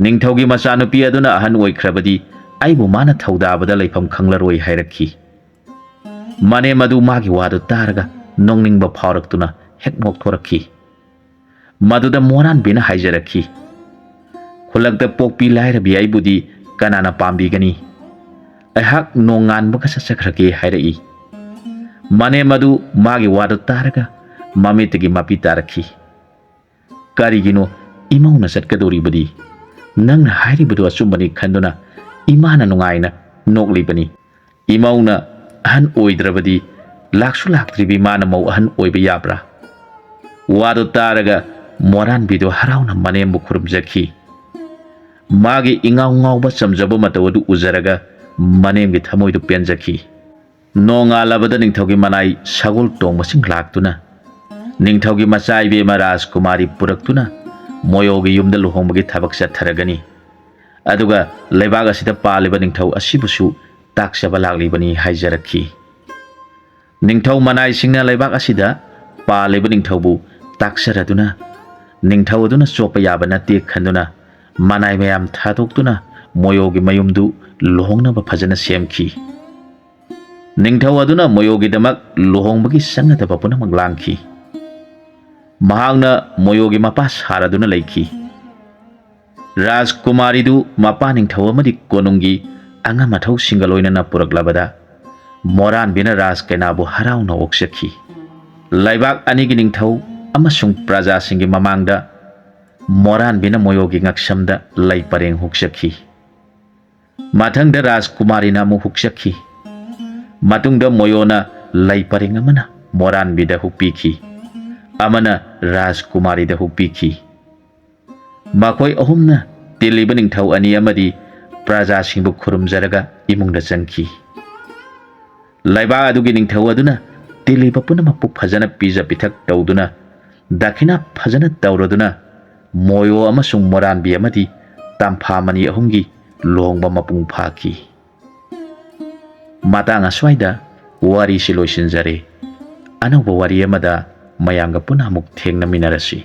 ꯅꯤꯡꯊꯧꯒꯤ ꯃꯆꯥꯅꯨꯄꯤ ꯑꯗꯨꯅ ꯑꯍꯟ ꯑꯣꯏꯈ꯭ꯔꯕꯗꯤ ꯑꯩꯕꯨ ꯃꯥꯅ ꯊꯧꯗꯥꯕꯗ ꯂꯩꯐꯝ ꯈꯪꯂꯔꯣꯏ ꯍꯥꯏꯔꯛꯈꯤ ꯃꯅꯦꯝ ꯑꯗꯨ ꯃꯥꯒꯤ ꯋꯥꯗꯨ ꯇꯥꯔꯒ ꯅꯣꯛꯅꯤꯡꯕ ꯐꯥꯎꯔꯛꯇꯨꯅ ꯍꯦꯛ ꯅꯣꯛꯊꯣꯔꯛꯈꯤ ꯃꯗꯨꯗ ꯃꯣꯔꯥꯟꯕꯤꯅ ꯍꯥꯏꯖꯔꯛꯈꯤ ꯈꯨꯜꯂꯛꯇ ꯄꯣꯛꯄꯤ ꯂꯥꯏꯔꯕꯤ ꯑꯩꯕꯨꯗꯤ ꯀꯅꯥꯅ ꯄꯥꯝꯕꯤꯒꯅꯤ ꯑꯩꯍꯥꯛ ꯅꯣꯡꯉꯥꯟꯕꯒ ꯆꯠꯆꯈ꯭ꯔꯒꯦ ꯍꯥꯏꯔꯛꯏ ꯃꯅꯦꯝ ꯑꯗꯨ ꯃꯥꯒꯤ ꯋꯥꯗꯨ ꯇꯥꯔꯒ ꯃꯃꯤꯠꯇꯒꯤ ꯃꯄꯤ ꯇꯥꯔꯛꯈꯤ ꯀꯔꯤꯒꯤꯅꯣ ꯏꯃꯧꯅ ꯆꯠꯀꯗꯧꯔꯤꯕꯗꯤ ꯅꯪꯅ ꯍꯥꯏꯔꯤꯕꯗꯨ ꯑꯆꯨꯝꯕꯅꯤ ꯈꯟꯗꯨꯅ ꯏꯃꯥꯅ ꯅꯨꯡꯉꯥꯏꯅ ꯅꯣꯛꯂꯤꯕꯅꯤ ꯏꯃꯧꯅ ꯑꯍꯟ ꯑꯣꯏꯗ꯭ꯔꯕꯗꯤ ꯂꯥꯛꯁꯨ ꯂꯥꯛꯇ꯭ꯔꯤꯕꯤ ꯃꯥꯅ ꯃꯧ ꯑꯍꯟ ꯑꯣꯏꯕ ꯌꯥꯕ꯭ꯔꯥ ꯋꯥꯗꯨ ꯇꯥꯔꯒ ꯃꯣꯔꯥꯟꯕꯤꯗꯨ ꯍꯔꯥꯎꯅ ꯃꯅꯦꯝꯕꯨ ꯈꯨꯔꯨꯝꯖꯈꯤ ꯃꯥꯒꯤ ꯏꯉꯥꯎ ꯉꯥꯎꯕ ꯆꯝꯖꯕ ꯃꯇꯧ ꯑꯗꯨ ꯎꯖꯔꯒ ꯃꯅꯦꯝꯒꯤ ꯊꯃꯣꯏꯗꯨ ꯄꯦꯟꯖꯈꯤ ꯅꯣꯡꯉꯥꯜꯂꯕꯗ ꯅꯤꯡꯊꯧꯒꯤ ꯃꯅꯥꯏ ꯁꯒꯣꯜ ꯇꯣꯡꯕꯁꯤꯡ ꯂꯥꯛꯇꯨꯅ ꯅꯤꯡꯊꯧꯒꯤ ꯃꯆꯥ ꯏꯕꯦꯝꯃ ꯔꯥꯖꯀꯨꯃꯥꯔꯤ ꯄꯨꯔꯛꯇꯨꯅ ꯃꯣꯌꯣꯒꯤ ꯌꯨꯝꯗ ꯂꯨꯍꯣꯡꯕꯒꯤ ꯊꯕꯛ ꯆꯠꯊꯔꯒꯅꯤ ꯑꯗꯨꯒ ꯂꯩꯕꯥꯛ ꯑꯁꯤꯗ ꯄꯥꯜꯂꯤꯕ ꯅꯤꯡꯊꯧ ꯑꯁꯤꯕꯨꯁꯨ ꯇꯥꯛꯆꯕ ꯂꯥꯛꯂꯤꯕꯅꯤ ꯍꯥꯏꯖꯔꯛꯈꯤ ꯅꯤꯡꯊꯧ ꯃꯅꯥꯏꯁꯤꯡꯅ ꯂꯩꯕꯥꯛ ꯑꯁꯤꯗ ꯄꯥꯜꯂꯤꯕ ꯅꯤꯡꯊꯧꯕꯨ ꯇꯥꯛꯆꯔꯗꯨꯅ ꯅꯤꯡꯊꯧ ꯑꯗꯨꯅ ꯆꯣꯞꯄ ꯌꯥꯕ ꯅꯠꯇꯦ ꯈꯟꯗꯨꯅ ꯃꯅꯥꯏ ꯃꯌꯥꯝ ꯊꯥꯗꯣꯛꯇꯨꯅ ꯃꯣꯌꯣꯒꯤ ꯃꯌꯨꯝꯗꯨ ꯂꯨꯍꯣꯡꯅꯕ ꯐꯖꯅ ꯁꯦꯝꯈꯤ ꯅꯤꯡꯊꯧ ꯑꯗꯨꯅ ꯃꯣꯌꯣꯒꯤꯗꯃꯛ ꯂꯨꯍꯣꯡꯕꯒꯤ ꯆꯪꯒꯗꯕ ꯄꯨꯝꯅꯃꯛ ꯂꯥꯡꯈꯤ ꯃꯍꯥꯛꯅ ꯃꯣꯌꯣꯒꯤ ꯃꯄꯥ ꯁꯥꯔꯗꯨꯅ ꯂꯩꯈꯤ ꯔꯥꯖꯀꯨꯃꯥꯔꯤꯗꯨ ꯃꯄꯥ ꯅꯤꯡꯊꯧ ꯑꯃꯗꯤ ꯀꯣꯅꯨꯡꯒꯤ ꯑꯉꯝ ꯑꯊꯧꯁꯤꯡꯒ ꯂꯣꯏꯅꯅ ꯄꯨꯔꯛꯂꯕꯗ ꯃꯣꯔꯥꯟꯕꯤꯅ ꯔꯥꯖꯀꯩꯅꯥꯕꯨ ꯍꯔꯥꯎꯅ ꯑꯣꯛꯆꯈꯤ ꯂꯩꯕꯥꯛ ꯑꯅꯤꯒꯤ ꯅꯤꯡꯊꯧ ꯑꯃꯁꯨꯡ ꯄ꯭ꯔꯖꯥꯁꯤꯡꯒꯤ ꯃꯃꯥꯡꯗ ꯃꯣꯔꯥꯟꯕꯤꯅ ꯃꯣꯌꯣꯒꯤ ꯉꯛꯁꯝꯗ ꯂꯩ ꯄꯔꯦꯡ ꯍꯨꯛꯆꯈꯤ ꯃꯊꯪꯗ ꯔꯥꯖꯀꯨꯃꯥꯔꯤꯅ ꯑꯃꯨꯛ ꯍꯨꯛꯆꯈꯤ ꯃꯇꯨꯡꯗ ꯃꯣꯌꯣꯅ ꯂꯩ ꯄꯔꯦꯡ ꯑꯃꯅ ꯃꯣꯔꯥꯟꯕꯤꯗ ꯍꯨꯛꯄꯤꯈꯤ ꯑꯃꯅ ꯔꯥꯖꯀꯨꯃꯥꯔꯤꯗ ꯍꯨꯛꯄꯤꯈꯤ ꯃꯈꯣꯏ ꯑꯍꯨꯝꯅ ꯇꯤꯜꯂꯤꯕ ꯅꯤꯡꯊꯧ ꯑꯅꯤ ꯑꯃꯗꯤ ꯄ꯭ꯔꯖꯥꯁꯤꯡꯕꯨ ꯈꯨꯔꯨꯝꯖꯔꯒ ꯏꯃꯨꯡꯗ ꯆꯪꯈꯤ ꯂꯩꯕꯥꯛ ꯑꯗꯨꯒꯤ ꯅꯤꯡꯊꯧ ꯑꯗꯨꯅ ꯇꯤꯜꯂꯤꯕ ꯄꯨꯝꯅꯃꯛꯄꯨ ꯐꯖꯅ ꯄꯤꯖ ꯄꯤꯊꯛ ꯇꯧꯗꯨꯅ ꯗꯈꯤꯅꯥ ꯐꯖꯅ ꯇꯧꯔꯗꯨꯅ ꯃꯣꯌꯣ ꯑꯃꯁꯨꯡ ꯃꯣꯔꯥꯟꯕꯤ ꯑꯃꯗꯤ ꯇꯝꯐꯥꯃꯅꯤ ꯑꯍꯨꯝꯒꯤ ꯂꯨꯍꯣꯡꯕ ꯃꯄꯨꯡ ꯐꯥꯈꯤ ꯃꯇꯥꯡ ꯑꯁ꯭ꯋꯥꯏꯗ ꯋꯥꯔꯤꯁꯤ ꯂꯣꯏꯁꯤꯟꯖꯔꯦ ꯑꯅꯧꯕ ꯋꯥꯔꯤ ꯑꯃꯗ ꯃꯌꯥꯝꯒ ꯄꯨꯟꯅ ꯑꯃꯨꯛ ꯊꯦꯡꯅꯃꯤꯟꯅꯔꯁꯤ